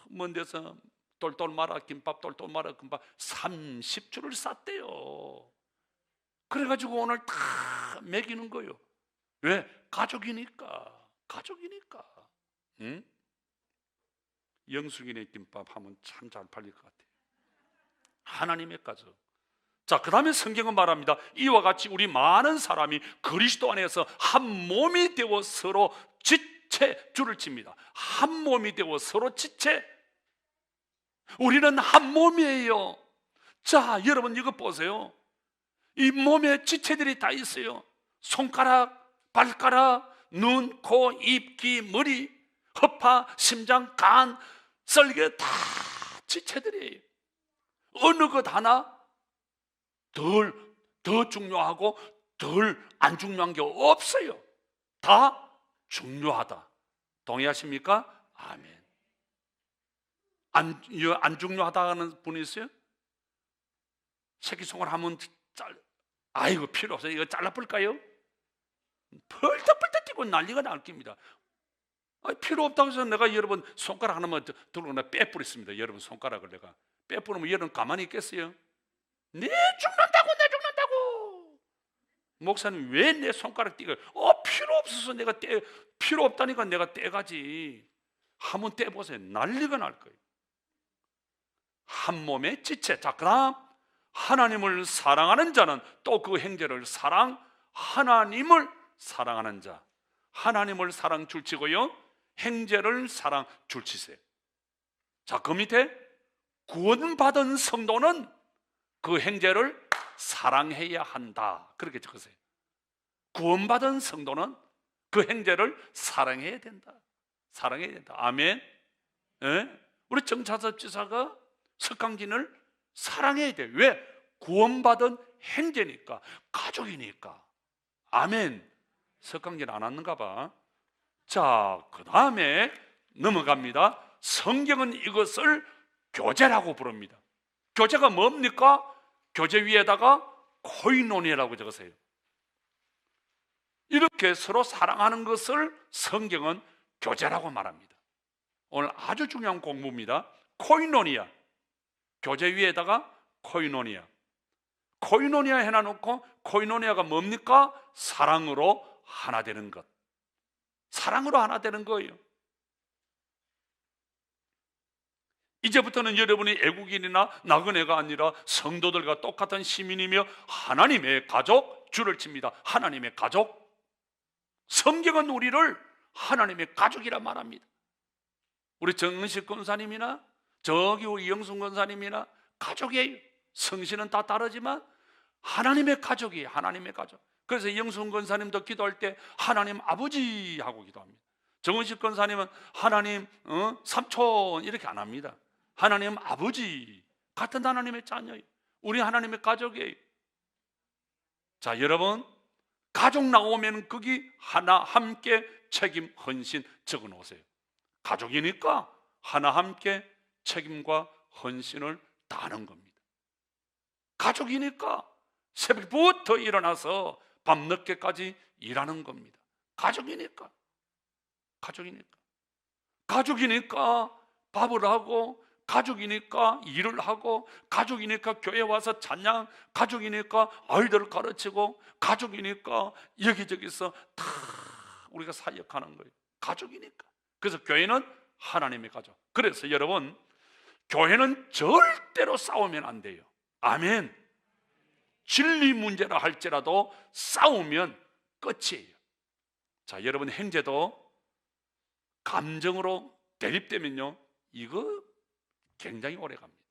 먼 데서 똘똘 말아 김밥 30줄을 쌌대요. 그래가지고 오늘 다 먹이는 거예요. 왜? 가족이니까. 응? 영숙이네 김밥 하면 참 잘 팔릴 것 같아요. 하나님의 가족. 자, 그 다음에 성경은 말합니다. 이와 같이 우리 많은 사람이 그리스도 안에서 한 몸이 되어 서로 지체, 줄을 칩니다. 한 몸이 되어 서로 지체. 우리는 한 몸이에요. 자, 여러분 이거 보세요. 이 몸에 지체들이 다 있어요. 손가락, 발가락, 눈, 코, 입, 귀, 머리, 허파, 심장, 간, 썰개 다 지체들이에요. 어느 것 하나 더 중요하고 덜 안 중요한 게 없어요. 다 중요하다. 동의하십니까? 아멘. 안 중요하다 하는 분이 있어요? 새끼손가락 하면 아이고 필요 없어요. 이거 잘라볼까요? 펄떡펄떡 뛰고 난리가 날 겁니다. 필요 없다고 해서 내가 여러분 손가락 하나만 들고 빼뿌렸습니다. 여러분 손가락을 내가 빼뿌리면 여러분 가만히 있겠어요? 내 죽는다고. 목사님 왜 내 손가락 떼가? 필요 없어서 내가 필요 없다니까 내가 떼가지. 한번 떼보세요. 난리가 날 거예요. 한 몸의 지체. 자, 그다음 하나님을 사랑하는 자는 또 그 행제를 하나님을 사랑하는 자. 하나님을 사랑 줄치고요, 행제를 사랑 줄치세요. 자, 그 밑에 구원받은 성도는 그 행제를 사랑해야 한다. 그렇게 적으세요. 구원받은 성도는 그 행제를 사랑해야 된다. 사랑해야 된다. 아멘. 예? 우리 정차섭 지사가 석강진을 사랑해야 돼요. 왜? 구원받은 행제니까, 가족이니까. 아멘. 석강진 안 왔는가 봐. 자, 그 다음에 넘어갑니다. 성경은 이것을 교제라고 부릅니다. 교제가 뭡니까? 교제 위에다가 코이노니아라고 적으세요. 이렇게 서로 사랑하는 것을 성경은 교제라고 말합니다. 오늘 아주 중요한 공부입니다. 코이노니아. 교제 위에다가 코이노니아. 코이노니아 해놔놓고, 코이노니아가 뭡니까? 사랑으로 하나 되는 것. 사랑으로 하나 되는 거예요. 이제부터는 여러분이 애국인이나 나그네가 아니라 성도들과 똑같은 시민이며 하나님의 가족, 줄을 칩니다. 하나님의 가족. 성경은 우리를 하나님의 가족이라 말합니다. 우리 정은식 권사님이나 저기 우리 영순 권사님이나 가족이에요. 성신은 다 다르지만 하나님의 가족이에요. 하나님의 가족. 그래서 영순 권사님도 기도할 때 하나님 아버지 하고 기도합니다. 정은식 권사님은 하나님 삼촌 이렇게 안 합니다. 하나님 아버지, 같은 하나님의 자녀예요. 우리 하나님의 가족이에요. 자, 여러분, 가족 나오면 거기 하나 함께 책임 헌신 적어 놓으세요. 가족이니까 하나 함께 책임과 헌신을 다하는 겁니다. 가족이니까 새벽부터 일어나서 밤늦게까지 일하는 겁니다. 가족이니까 밥을 하고, 가족이니까 일을 하고, 가족이니까 교회 와서 찬양, 가족이니까 아이들을 가르치고, 가족이니까 여기저기서 다 우리가 사역하는 거예요. 가족이니까. 그래서 교회는 하나님의 가족. 그래서 여러분, 교회는 절대로 싸우면 안 돼요. 아멘. 진리 문제라 할지라도 싸우면 끝이에요. 자, 여러분, 행제도 감정으로 대립되면요, 이거 굉장히 오래 갑니다.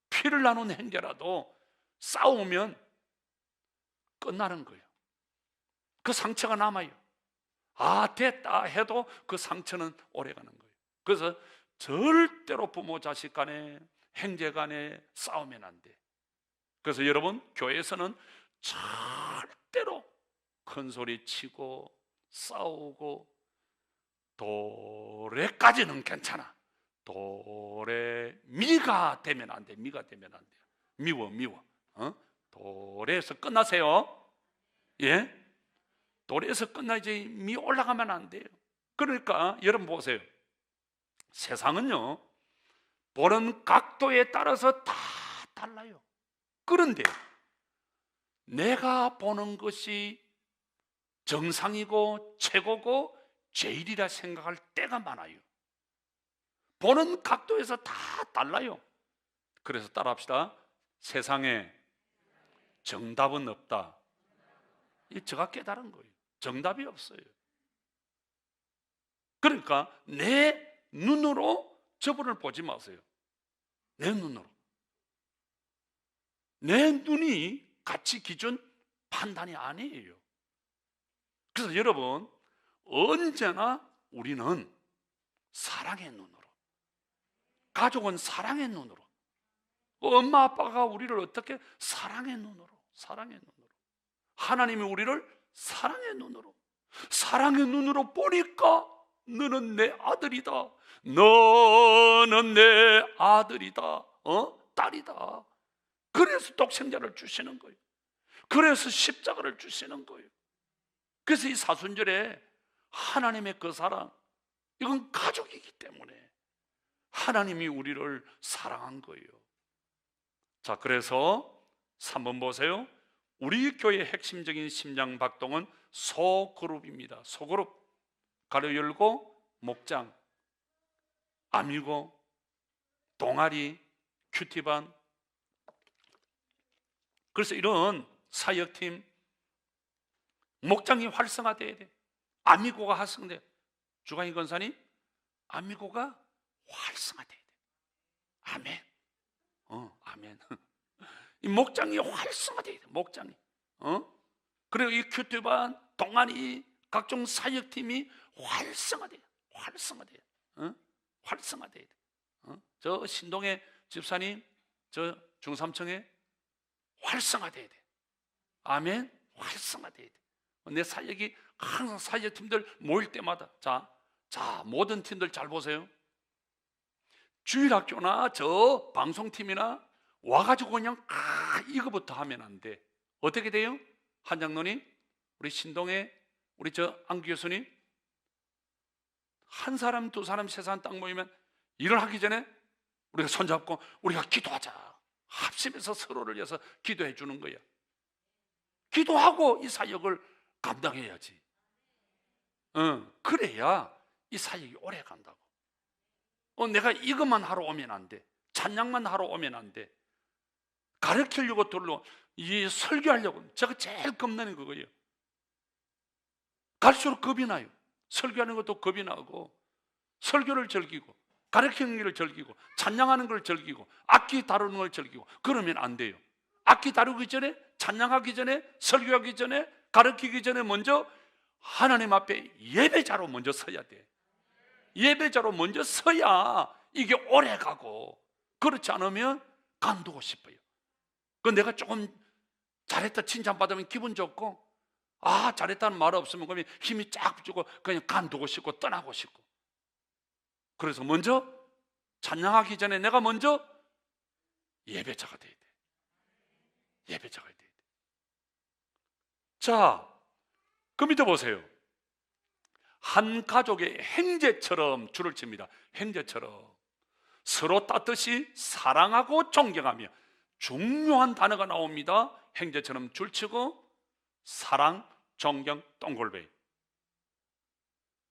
피를 나눈 행제라도 싸우면 끝나는 거예요. 그 상처가 남아요. 됐다 해도 그 상처는 오래 가는 거예요. 그래서 절대로 부모 자식 간에 형제 간에 싸우면 안 돼. 그래서 여러분, 교회에서는 절대로 큰 소리 치고 싸우고, 도래까지는 괜찮아. 도래 미가 되면 안 돼. 미가 되면 안 돼요. 미워. 도래에서 끝나세요. 예? 도래에서 끝나야지 미 올라가면 안 돼요. 그러니까 여러분 보세요. 세상은요, 보는 각도에 따라서 다 달라요. 그런데 내가 보는 것이 정상이고 최고고 제일이라 생각할 때가 많아요. 보는 각도에서 다 달라요. 그래서 따라합시다. 세상에 정답은 없다. 이 제가 깨달은 거예요. 정답이 없어요. 그러니까 내 눈으로 저분을 보지 마세요. 내 눈으로. 내 눈이 가치 기준 판단이 아니에요. 그래서 여러분, 언제나 우리는 사랑의 눈으로, 가족은 사랑의 눈으로, 엄마 아빠가 우리를 어떻게 사랑의 눈으로, 하나님이 우리를 사랑의 눈으로 보니까 너는 내 아들이다, 너는 내 아들이다, 딸이다. 그래서 독생자를 주시는 거예요. 그래서 십자가를 주시는 거예요. 그래서 이 사순절에 하나님의 그 사랑, 이건 가족이기 때문에 하나님이 우리를 사랑한 거예요. 자, 그래서 3번 보세요. 우리 교회의 핵심적인 심장 박동은 소그룹입니다. 소그룹, 가로 열고 목장, 아미고, 동아리, 큐티반. 그래서 이런 사역팀, 목장이 활성화돼야 돼. 아미고가 활성화돼. 주간이 권사님, 아미고가 활성화돼야 돼. 아멘. 아멘. 이 목장이 활성화돼야 돼. 목장이. 그리고 이 큐티반, 동아리, 각종 사역팀이 활성화돼야 돼. 활성화돼야 돼. 저 신동의 집사님, 저 중삼청에 활성화돼야 돼. 아멘. 활성화돼야 돼. 내 사역이 항상 사역팀들 모일 때마다, 자 모든 팀들 잘 보세요. 주일학교나 저 방송팀이나 와가지고 그냥 이거부터 하면 안 돼. 어떻게 돼요? 한 장로님, 우리 신동에 우리 저 안규 교수님, 한 사람, 두 사람, 세 사람 딱 모이면 일을 하기 전에 우리가 손잡고 우리가 기도하자. 합심해서 서로를 위해서 기도해 주는 거야. 기도하고 이 사역을 감당해야지. 그래야 이 사역이 오래 간다고. 내가 이것만 하러 오면 안 돼. 찬양만 하러 오면 안 돼. 가르치려고 이 설교하려고, 제가 제일 겁나는 그거예요. 갈수록 겁이 나요. 설교하는 것도 겁이 나고, 설교를 즐기고, 가르치는 걸 즐기고, 찬양하는 걸 즐기고, 악기 다루는 걸 즐기고, 그러면 안 돼요. 악기 다루기 전에, 찬양하기 전에, 설교하기 전에, 가르치기 전에 먼저 하나님 앞에 예배자로 먼저 서야 돼. 예배자로 먼저 서야 이게 오래 가고, 그렇지 않으면 간두고 싶어요. 내가 조금 잘했다 칭찬받으면 기분 좋고, 잘했다는 말 없으면 그러면 힘이 쫙 붙고 그냥 간두고 싶고 떠나고 싶고. 그래서 먼저 찬양하기 전에 내가 먼저 예배자가 돼야 돼. 예배자가 돼야 돼. 자, 그 밑에 보세요. 한 가족의 형제처럼 줄을 칩니다. 형제처럼 서로 따뜻이 사랑하고 존경하며, 중요한 단어가 나옵니다. 형제처럼 줄치고 사랑, 존경, 동골베이.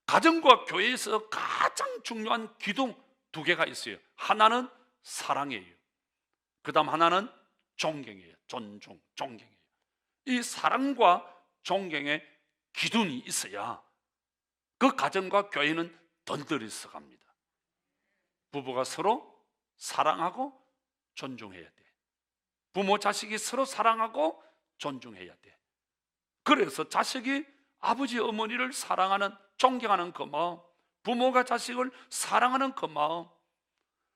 가정과 교회에서 가장 중요한 기둥 두 개가 있어요. 하나는 사랑이에요. 그 다음 하나는 존경이에요. 존경이에요. 이 사랑과 존경의 기둥이 있어야 그 가정과 교회는 덜덜 있어갑니다. 부부가 서로 사랑하고 존중해야 돼. 부모 자식이 서로 사랑하고 존중해야 돼. 그래서 자식이 아버지 어머니를 사랑하는, 존경하는 그 마음, 부모가 자식을 사랑하는 그 마음,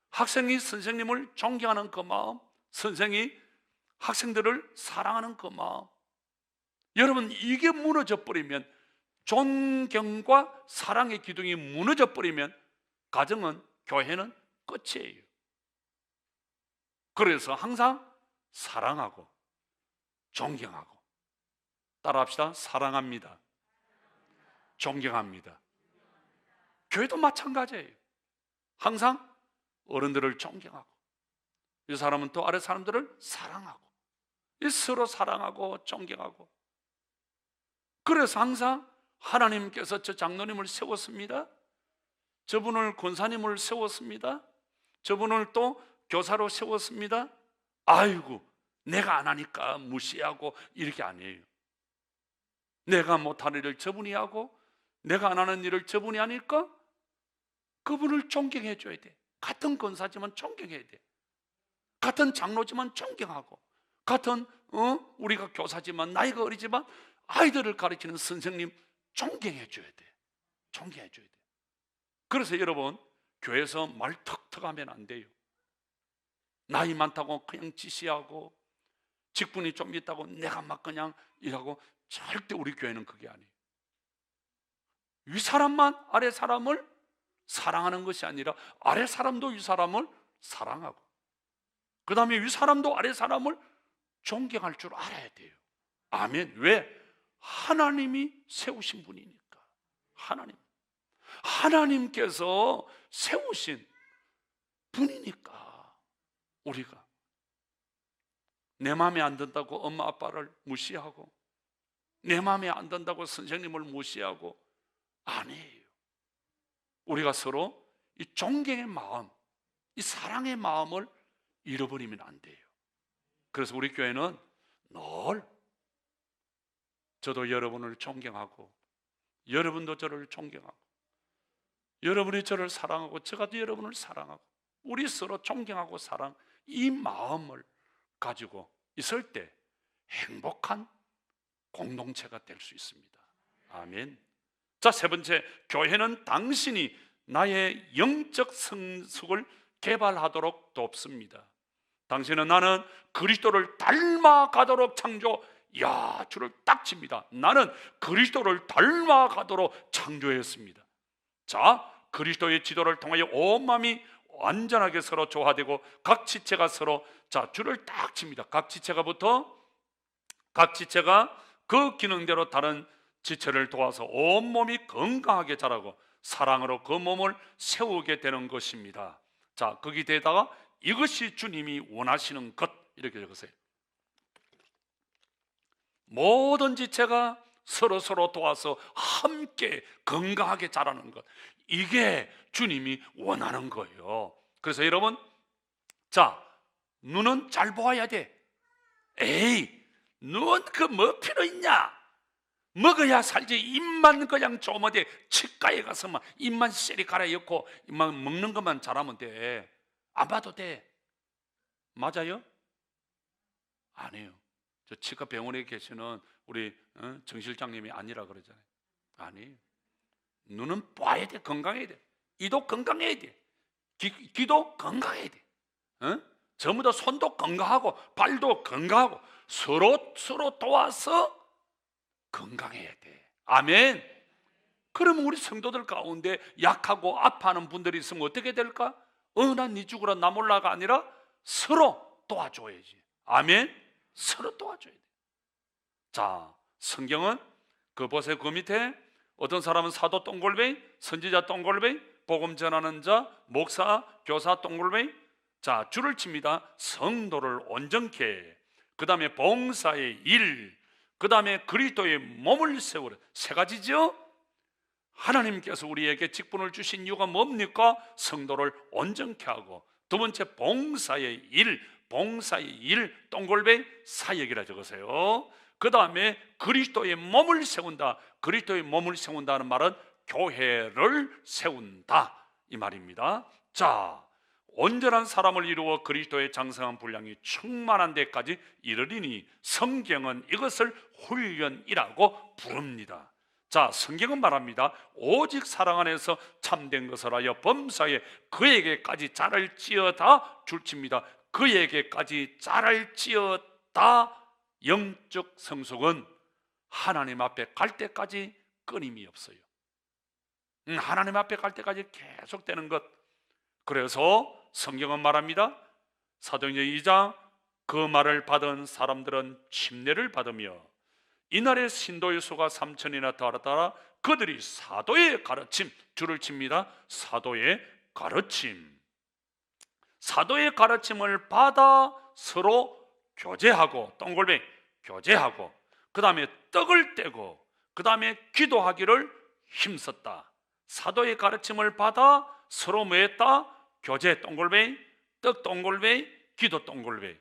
학생이 선생님을 존경하는 그 마음, 선생이 학생들을 사랑하는 그 마음, 여러분, 이게 무너져 버리면, 존경과 사랑의 기둥이 무너져 버리면 가정은, 교회는 끝이에요. 그래서 항상 사랑하고 존경하고, 따라합시다. 사랑합니다, 존경합니다. 교회도 마찬가지예요. 항상 어른들을 존경하고, 이 사람은 또 아래 사람들을 사랑하고, 서로 사랑하고 존경하고. 그래서 항상 하나님께서 저 장로님을 세웠습니다, 저분을 권사님을 세웠습니다, 저분을 또 교사로 세웠습니다. 아이고, 내가 안 하니까 무시하고 이렇게 아니에요. 내가 못하는 일을 저분이 하고, 내가 안 하는 일을 저분이 하니까 그분을 존경해 줘야 돼. 같은 권사지만 존경해야 돼. 같은 장로지만 존경하고, 같은 우리가 교사지만, 나이가 어리지만 아이들을 가르치는 선생님 존경해 줘야 돼. 존경해 줘야 돼. 그래서 여러분, 교회에서 말 턱턱 하면 안 돼요. 나이 많다고 그냥 지시하고, 직분이 좀 있다고 내가 막 그냥 일하고, 절대 우리 교회는 그게 아니에요. 위 사람만 아래 사람을 사랑하는 것이 아니라 아래 사람도 위 사람을 사랑하고, 그 다음에 위 사람도 아래 사람을 존경할 줄 알아야 돼요. 아멘. 왜? 하나님이 세우신 분이니까. 하나님께서 세우신 분이니까. 우리가 내 마음에 안 든다고 엄마 아빠를 무시하고, 내 마음에 안 든다고 선생님을 무시하고 아니에요. 우리가 서로 이 존경의 마음, 이 사랑의 마음을 잃어버리면 안 돼요. 그래서 우리 교회는 늘 저도 여러분을 존경하고, 여러분도 저를 존경하고, 여러분이 저를 사랑하고 제가도 여러분을 사랑하고, 우리 서로 존경하고 사랑, 이 마음을 가지고 있을 때 행복한 공동체가 될 수 있습니다. 아멘. 자, 세 번째, 교회는 당신이 나의 영적 성숙을 개발하도록 돕습니다. 당신은 나는 그리스도를 닮아가도록 창조, 야, 줄을 딱 칩니다. 나는 그리스도를 닮아가도록 창조했습니다. 자, 그리스도의 지도를 통하여 온 마음이 완전하게 서로 조화되고 각 지체가 서로, 자, 줄을 딱 칩니다. 각 지체가 그 기능대로 다른 지체를 도와서 온 몸이 건강하게 자라고 사랑으로 그 몸을 세우게 되는 것입니다. 자, 거기에다가 이것이 주님이 원하시는 것, 이렇게 적으세요. 모든 지체가 서로 도와서 함께 건강하게 자라는 것, 이게 주님이 원하는 거예요. 그래서 여러분, 자, 눈은 잘 보아야 돼. 에이, 눈 그 뭐 필요 있냐? 먹어야 살지. 입만 그냥 조마대 치과에 가서 막 입만 쎄리 갈아넣고 입만 먹는 것만 잘하면 돼. 안 봐도 돼. 맞아요? 아니에요. 저 치과 병원에 계시는 우리 정 실장님이 아니라 그러잖아요. 아니에요. 눈은 봐야 돼. 건강해야 돼. 이도 건강해야 돼. 귀도 건강해야 돼. 전부 다 손도 건강하고 발도 건강하고 서로 도와서 건강해야 돼. 아멘. 그러면 우리 성도들 가운데 약하고 아파하는 분들이 있으면 어떻게 될까? 난 네 죽으라 나 몰라가 아니라 서로 도와줘야지. 아멘. 서로 도와줘야 돼. 자, 성경은 그 보세요. 그 밑에 어떤 사람은 사도 동글뱅이, 선지자 동글뱅이, 복음 전하는 자, 목사, 교사 동글뱅이, 자, 줄을 칩니다. 성도를 온전케, 그 다음에 봉사의 일, 그 다음에 그리스도의 몸을 세우라. 세 가지죠. 하나님께서 우리에게 직분을 주신 이유가 뭡니까? 성도를 온전케 하고, 두 번째 봉사의 일, 동골뱅이 사역이라 적으세요. 그 다음에 그리스도의 몸을 세운다. 그리스도의 몸을 세운다는 말은 교회를 세운다, 이 말입니다. 자, 온전한 사람을 이루어 그리스도의 장성한 분량이 충만한 데까지 이르리니 성경은 이것을 훈련이라고 부릅니다. 자, 성경은 말합니다. 오직 사랑 안에서 참된 것을 하여 범사에 그에게까지 자랄지어다 줄칩니다. 그에게까지 자랄지어다. 영적 성숙은 하나님 앞에 갈 때까지 끊임이 없어요. 하나님 앞에 갈 때까지 계속되는 것. 그래서 성경은 말합니다. 사도행전 2장, 그 말을 받은 사람들은 침례를 받으며 이날의 신도의 수가 3,000이나 달았더라. 그들이 사도의 가르침, 줄을 칩니다. 사도의 가르침. 사도의 가르침을 받아 서로 교제하고, 동글뱅이 교제하고, 그 다음에 떡을 떼고, 그 다음에 기도하기를 힘썼다. 사도의 가르침을 받아 서로 뭐 했다? 교제, 동글뱅이, 떡, 동글뱅이, 기도, 동글뱅이.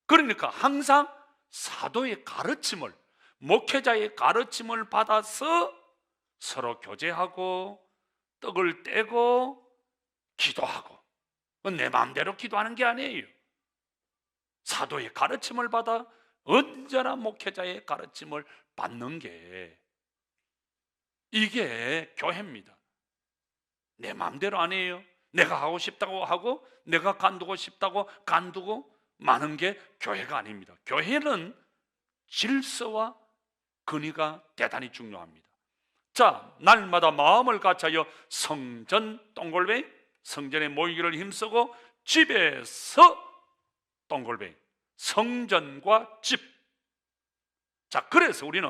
그러니까 항상 사도의 가르침을, 목회자의 가르침을 받아서 서로 교제하고 떡을 떼고 기도하고. 내 마음대로 기도하는 게 아니에요. 사도의 가르침을 받아 언제나 목회자의 가르침을 받는 게, 이게 교회입니다. 내 마음대로 아니에요. 내가 하고 싶다고 하고 내가 간두고 싶다고 간두고 마는 게 교회가 아닙니다. 교회는 질서와 근위가 대단히 중요합니다. 자, 날마다 마음을 같이하여 성전, 동글뱅이, 성전에 모이기를 힘쓰고 집에서, 동글뱅이, 성전과 집. 자, 그래서 우리는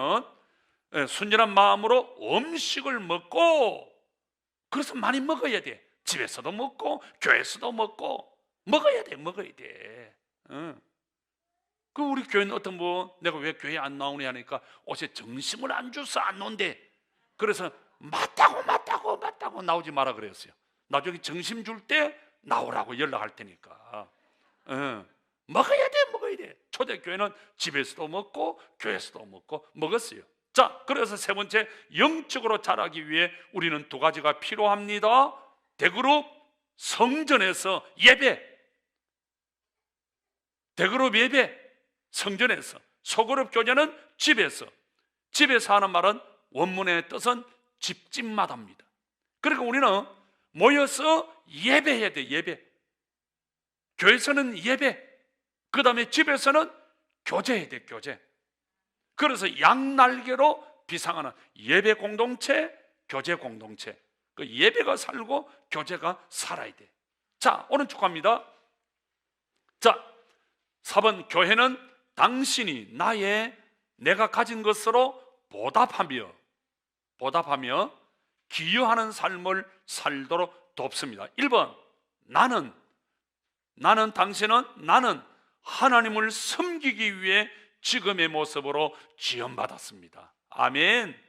순전한 마음으로 음식을 먹고, 그래서 많이 먹어야 돼. 집에서도 먹고 교회에서도 먹고 먹어야 돼. 먹어야 돼. 그 우리 교회는 어떤 내가 왜 교회 안 나오냐 하니까 옷에 정심을 안 줘서 안 논대. 그래서 맞다고 나오지 마라 그랬어요. 나중에 정심 줄 때 나오라고 연락할 테니까. 먹어야 돼. 초대교회는 집에서도 먹고 교회에서도 먹고 먹었어요. 자, 그래서 세 번째, 영적으로 자라기 위해 우리는 두 가지가 필요합니다. 대그룹 성전에서 예배, 대그룹 예배 성전에서, 소그룹 교제는 집에서. 집에서 하는 말은 원문의 뜻은 집집마다입니다. 그러니까 우리는 모여서 예배해야 돼. 예배. 교회에서는 예배, 그 다음에 집에서는 교제해야 돼. 교제. 그래서 양날개로 비상하는 예배 공동체, 교제 공동체. 그 예배가 살고 교제가 살아야 돼. 자, 오른쪽 갑니다. 자, 4번, 교회는 당신이 내가 가진 것으로 보답하며 기여하는 삶을 살도록 돕습니다. 1번, 나는 하나님을 섬기기 위해 지금의 모습으로 지원받았습니다. 아멘.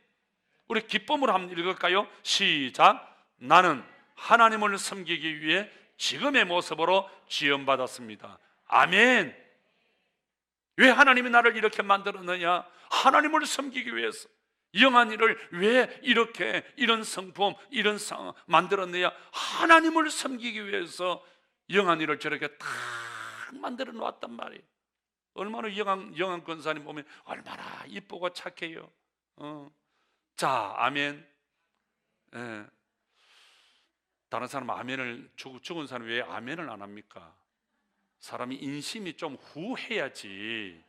우리 기쁨으로 한번 읽을까요? 시작. 나는 하나님을 섬기기 위해 지금의 모습으로 지원받았습니다. 아멘. 왜 하나님이 나를 이렇게 만들었느냐? 하나님을 섬기기 위해서. 영한 일을 왜 이런 성품, 이런 상 만들었느냐? 하나님을 섬기기 위해서 영한 일을 저렇게 딱 만들어 놓았단 말이에요. 얼마나 영한 권사님 보면 얼마나 이쁘고 착해요. 자, 아멘. 예. 다른 사람 아멘을, 죽은 사람 왜 아멘을 안 합니까? 사람이 인심이 좀 후해야지.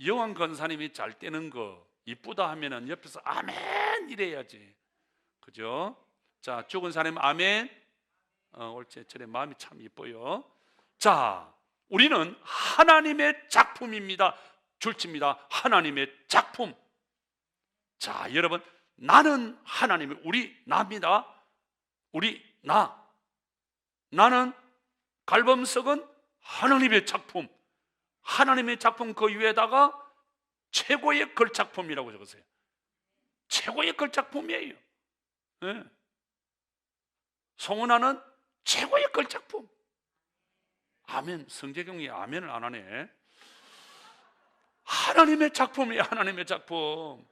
영한 권사님이 잘 떼는 거 이쁘다 하면은 옆에서 아멘 이래야지. 그죠? 자, 죽은 사람 아멘. 옳지. 저래 마음이 참 이뻐요. 자, 우리는 하나님의 작품입니다. 줄칩니다. 하나님의 작품. 자, 여러분, 나는 하나님의, 나입니다. 나는 갈범석은 하나님의 작품. 하나님의 작품 그 위에다가 최고의 걸작품이라고 적으세요. 최고의 걸작품이에요. 네. 송은아는 최고의 걸작품. 아멘. 성재경이 아멘을 안 하네. 하나님의 작품이에요. 하나님의 작품.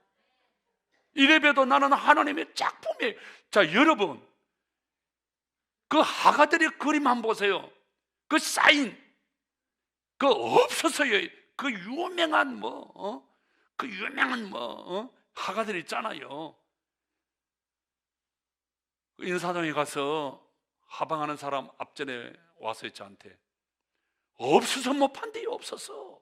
이래봬도 나는 하나님의 작품이에요. 자, 여러분, 그 하가들의 그림 한번 보세요. 그 사인, 그 없었어요. 그 유명한 하가들 있잖아요. 인사동에 가서 하방하는 사람 앞전에 와서 저한테 없어서 못 판대요. 없었어.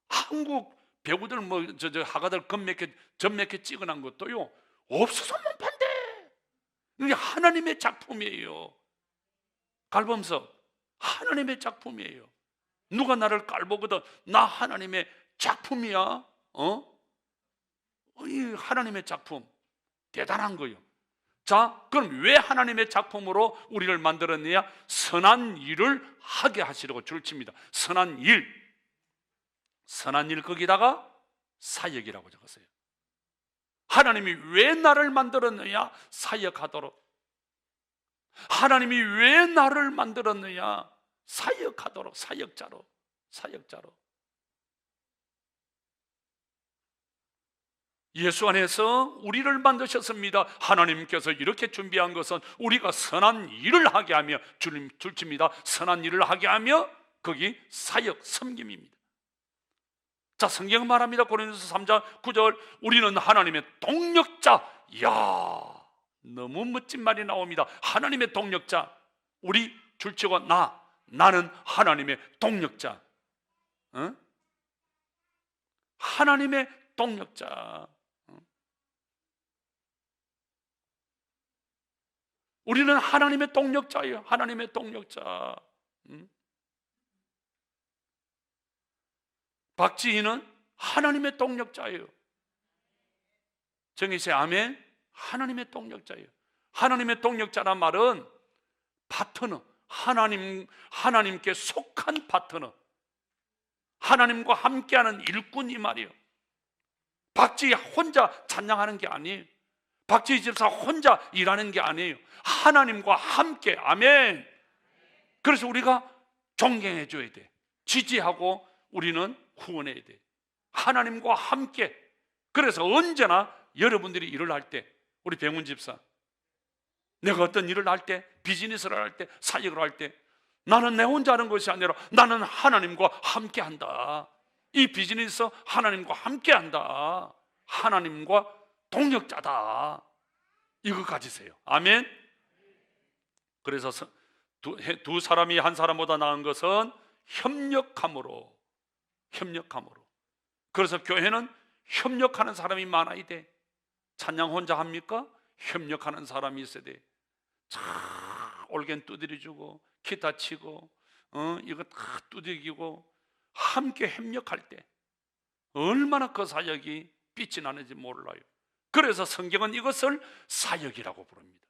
한국 배우들 저 하가들 점 몇 개 찍어놓은 것도요 없어서 못 판대. 이게 하나님의 작품이에요. 갈범석 하나님의 작품이에요. 누가 나를 깔보거든 나 하나님의 작품이야. 이 하나님의 작품 대단한 거예요. 자, 그럼 왜 하나님의 작품으로 우리를 만들었느냐? 선한 일을 하게 하시려고 줄칩니다. 선한 일 거기다가 사역이라고 적었어요. 하나님이 왜 나를 만들었느냐? 사역하도록. 하나님이 왜 나를 만들었느냐? 사역하도록. 사역자로. 예수 안에서 우리를 만드셨습니다. 하나님께서 이렇게 준비한 것은 우리가 선한 일을 하게 하며, 줄칩니다. 선한 일을 하게 하며, 거기 사역, 섬김입니다. 자, 성경 말합니다. 고린도서 3장 9절 우리는 하나님의 동력자. 이야, 너무 멋진 말이 나옵니다. 하나님의 동력자. 우리 줄치고 나는 하나님의 동력자. 하나님의 동력자. 우리는 하나님의 동력자예요. 하나님의 동력자. 박지희는 하나님의 동력자예요. 정희씨 아멘. 하나님의 동력자예요. 하나님의 동력자란 말은 파트너, 하나님께 속한 파트너, 하나님과 함께하는 일꾼, 이 말이에요. 박지희 혼자 찬양하는 게 아니에요. 박지희 집사 혼자 일하는 게 아니에요. 하나님과 함께. 아멘. 그래서 우리가 존경해 줘야 돼. 지지하고 우리는 후원해야 돼. 하나님과 함께. 그래서 언제나 여러분들이 일을 할 때, 우리 병훈 집사, 내가 어떤 일을 할 때, 비즈니스를 할 때, 사역을 할 때, 나는 내 혼자 하는 것이 아니라 나는 하나님과 함께 한다. 이 비즈니스 하나님과 함께 한다. 하나님과 동력자다. 이거 가지세요. 아멘. 그래서 두 사람이 한 사람보다 나은 것은 협력함으로. 그래서 교회는 협력하는 사람이 많아야 돼. 찬양 혼자 합니까? 협력하는 사람이 있어야 돼. 참 올겐 두드려주고 기타 치고 이거 다 두들기고 함께 협력할 때 얼마나 그 사역이 빛이 나는지 몰라요. 그래서 성경은 이것을 사역이라고 부릅니다.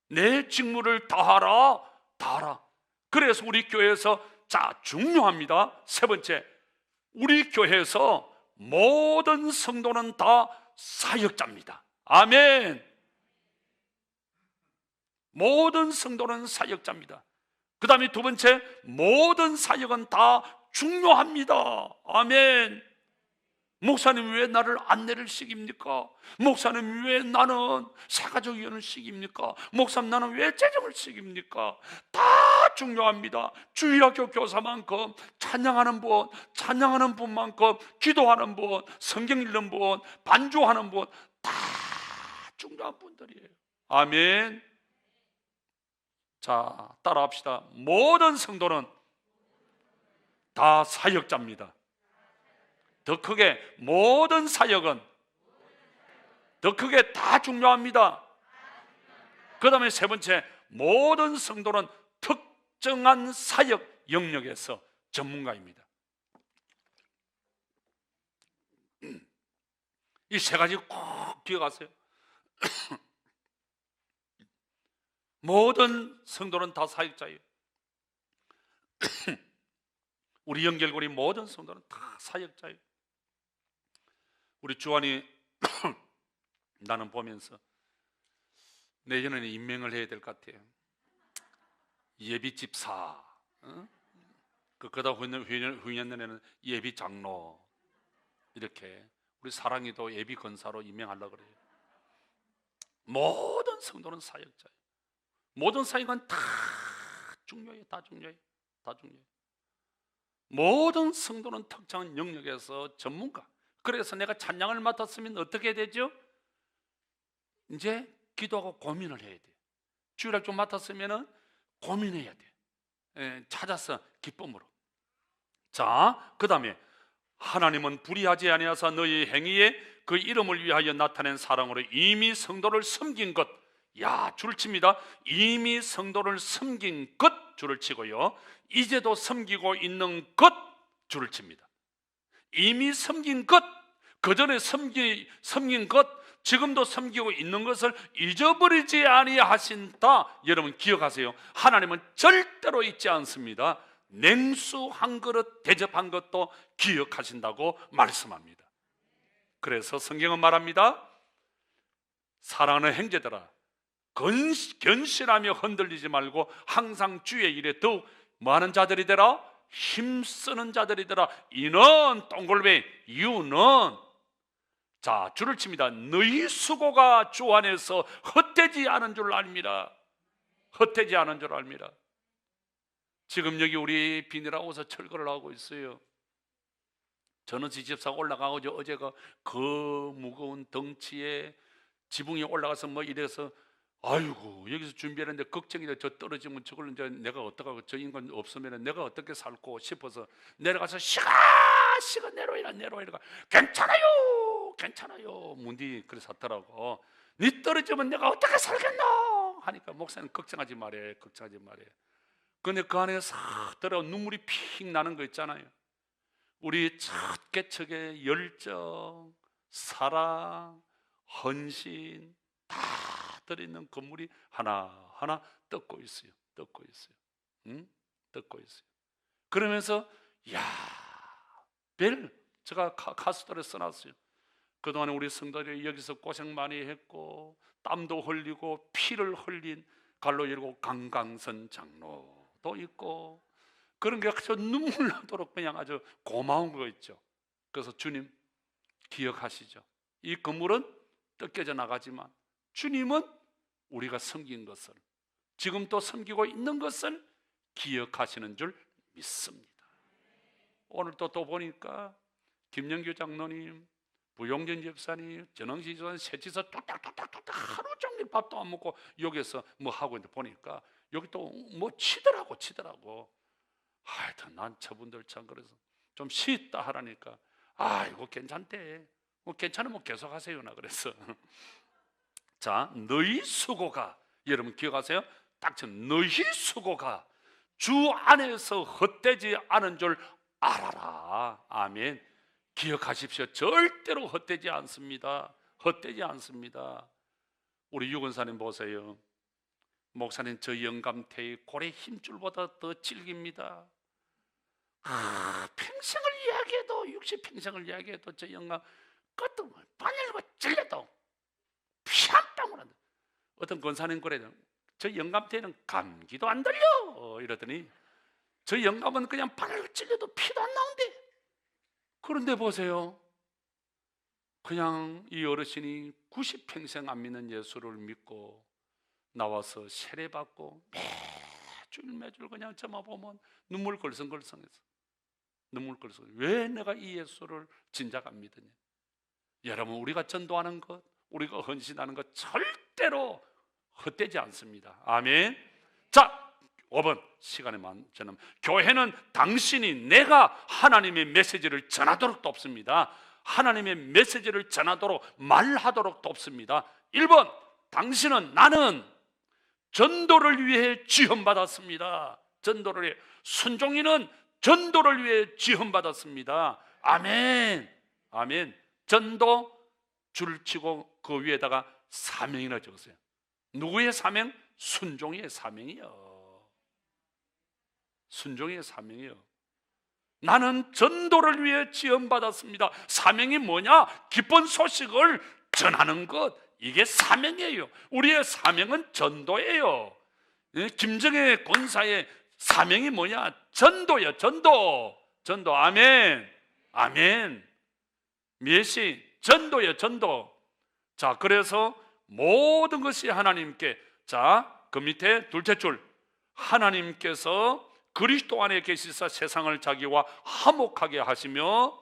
내 직무를 다하라. 그래서 우리 교회에서 중요합니다. 세 번째, 우리 교회에서 모든 성도는 다 사역자입니다. 아멘. 모든 성도는 사역자입니다. 그 다음에 두 번째, 모든 사역은 다 중요합니다. 아멘. 목사님 왜 나를 안내를 시킵니까? 목사님 왜 나는 사가족위원을 시킵니까? 목사님 나는 왜 재정을 시킵니까? 다 중요합니다. 주일학교 교사만큼 찬양하는 분만큼 기도하는 분, 성경 읽는 분, 반주하는 분 다 중요한 분들이에요. 아멘. 자, 따라합시다. 모든 성도는 다 사역자입니다. 더 크게, 모든 사역은 더 크게 다 중요합니다. 그 다음에 세 번째, 모든 성도는 특정한 사역 영역에서 전문가입니다. 이 세 가지 꼭 기억하세요. 모든 성도는 다 사역자예요. 우리 연결고리 모든 성도는 다 사역자예요. 우리 주환이 나는 보면서 내년에는 임명을 해야 될 것 같아요. 예비집사, 그러다 후년에는 예비장로, 이렇게 우리 사랑이도 예비건사로 임명하려고 그래요. 모든 성도는 사역자예요. 모든 사역은 다 중요해요. 다 중요해요. 모든 성도는 특정한 영역에서 전문가. 그래서 내가 찬양을 맡았으면 어떻게 되죠? 이제 기도하고 고민을 해야 돼. 주일날 좀 맡았으면은 고민해야 돼. 찾아서 기쁨으로. 자, 그 다음에 하나님은 불의하지 아니하사 너희 행위에 그 이름을 위하여 나타낸 사랑으로 이미 성도를 섬긴 것. 야, 줄을 칩니다. 이미 성도를 섬긴 것, 줄을 치고요. 이제도 섬기고 있는 것, 줄을 칩니다. 이미 섬긴 것, 그 전에 섬긴 것, 지금도 섬기고 있는 것을 잊어버리지 아니하신다. 여러분 기억하세요. 하나님은 절대로 잊지 않습니다. 냉수 한 그릇 대접한 것도 기억하신다고 말씀합니다. 그래서 성경은 말합니다. 사랑하는 형제들아, 견실하며 흔들리지 말고 항상 주의 일에 더욱 뭐하는 자들이 되라? 힘쓰는 자들이 되라. 이는 동글베 이유는, 자, 줄을 칩니다. 너희 수고가 주 안에서 헛되지 않은 줄 압니다. 헛되지 않은 줄 압니다. 지금 여기 우리 비닐하우스 철거를 하고 있어요. 저는 지집사가 올라가고 어제가 그 무거운 덩치에 지붕이 올라가서 뭐 이래서 아이고 여기서 준비했는데 걱정이 돼. 저 떨어지면 저걸 이제 내가 어떡하고, 저 인간 없으면 내가 어떻게 살고 싶어서 내려가서 시가 내려오라 괜찮아요 문디 그래 샀더라고. 니 떨어지면 내가 어떻게 살겠노 하니까 목사님 걱정하지 말해. 근데 그 안에 싹 들어 눈물이 픽 나는 거 있잖아요. 우리 첫 개척의 열정, 사랑, 헌신 다 들어있는 건물이 하나하나 뜯고 있어요. 뜯고 있어요. 그러면서 제가 가수들에 써놨어요. 그동안에 우리 성도들이 여기서 고생 많이 했고 땀도 흘리고 피를 흘린 갈로 열고 강강선 장로도 있고 그런 게 아주 눈물 나도록 그냥 아주 고마운 거 있죠. 그래서 주님 기억하시죠. 이 건물은 뜯겨져 나가지만 주님은 우리가 섬긴 것을, 지금 또 섬기고 있는 것을 기억하시는 줄 믿습니다. 오늘 또 보니까 김영규 장로님, 부용진 집사님, 전흥시 집사님 셋이서 뚝딱뚝딱뚝딱 하루 종일 밥도 안 먹고 여기서 뭐 하고 있는데 보니까 여기 또 뭐 치더라고. 하여튼 난 저분들 참 그래서 좀 쉬었다 하라니까 이거 괜찮대. 뭐 괜찮으면 계속 하세요 나 그랬어. 자, 너희 수고가, 여러분 기억하세요? 딱 지금 너희 수고가 주 안에서 헛되지 않은 줄 알아라. 아멘. 기억하십시오. 절대로 헛되지 않습니다. 우리 유건사님 보세요. 목사님 저 영감태의 고래 힘줄보다 더 질깁니다. 평생을 이야기해도 60평생을 이야기해도 저 영감 끄떡을 바늘고 찔려도 피 한 방울 안 나. 어떤 권사님 그래요. 저 영감태는 감기도 안 들려 이러더니 저 영감은 그냥 바늘 찔려도 피도 안 나온대. 그런데 보세요. 그냥 이 어르신이 90평생 안 믿는 예수를 믿고 나와서 세례받고 매줄 그냥 저만 보면 눈물 걸성걸성해서 왜 내가 이 예수를 진작 안 믿으냐. 여러분 우리가 전도하는 것, 우리가 헌신하는 것 절대로 헛되지 않습니다. 아멘. 자, 5번 시간에만 저는 교회는 당신이 내가 하나님의 메시지를 전하도록 돕습니다. 하나님의 메시지를 전하도록 말하도록 돕습니다. 1번 당신은 나는 전도를 위해 지원받았습니다. 전도를 위해. 순종이는 전도를 위해 지원받았습니다. 아멘. 전도 줄을 치고 그 위에다가 사명이라 적었어요. 누구의 사명? 순종의 사명이요. 나는 전도를 위해 지원받았습니다. 사명이 뭐냐? 기쁜 소식을 전하는 것. 이게 사명이에요. 우리의 사명은 전도예요. 김정혜 권사의 사명이 뭐냐? 전도예요. 전도. 아멘. 무엇이? 전도예요. 전도. 자, 그래서 모든 것이 하나님께, 자, 그 밑에 둘째 줄, 하나님께서 그리스도 안에 계시사 세상을 자기와 화목하게 하시며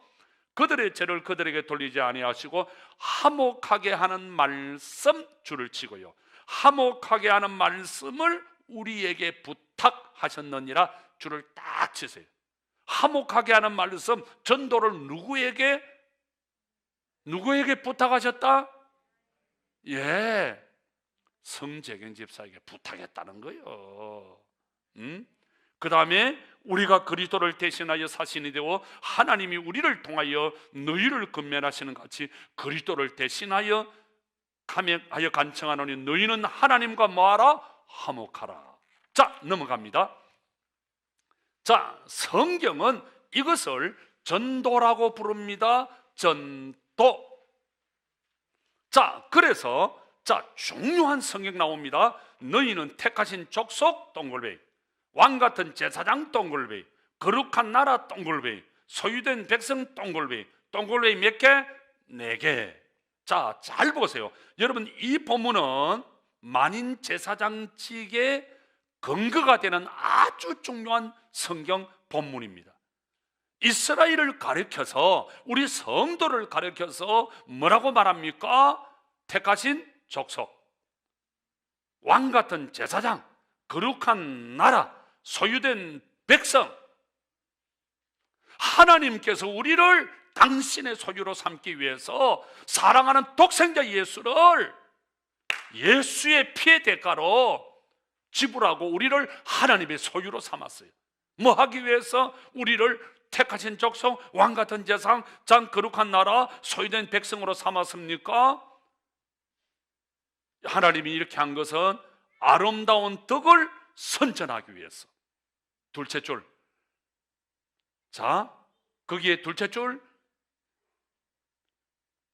그들의 죄를 그들에게 돌리지 아니하시고 화목하게 하는 말씀, 줄을 치고요. 화목하게 하는 말씀을 우리에게 부탁하셨느니라. 줄을 딱 치세요. 화목하게 하는 말씀, 전도를 누구에게 부탁하셨다? 예, 성재경 집사에게 부탁했다는 거예요. 그 다음에 우리가 그리스도를 대신하여 사신이 되어 하나님이 우리를 통하여 너희를 권면하시는 같이 그리스도를 대신하여 간청하노니 너희는 하나님과 뭐하라? 화목하라. 자, 넘어갑니다. 자, 성경은 이것을 전도라고 부릅니다. 전도. 자, 그래서 중요한 성경 나옵니다. 너희는 택하신 족속 동글베이, 왕같은 제사장 동글베이, 거룩한 나라 동글베이, 소유된 백성 동글베이. 동글베이 몇 개? 4개. 자, 잘 보세요. 여러분, 이 본문은 만인 제사장직의 근거가 되는 아주 중요한 성경 본문입니다. 이스라엘을 가리켜서, 우리 성도를 가리켜서 뭐라고 말합니까? 택하신 족속, 왕같은 제사장, 거룩한 나라, 소유된 백성. 하나님께서 우리를 당신의 소유로 삼기 위해서 사랑하는 독생자 예수의 피의 대가로 지불하고 우리를 하나님의 소유로 삼았어요. 뭐 하기 위해서? 우리를 택하신 족속, 왕같은 제사장, 거룩한 나라, 소유된 백성으로 삼았습니까? 하나님이 이렇게 한 것은 아름다운 덕을 선전하기 위해서. 둘째 줄. 자, 거기에 둘째 줄,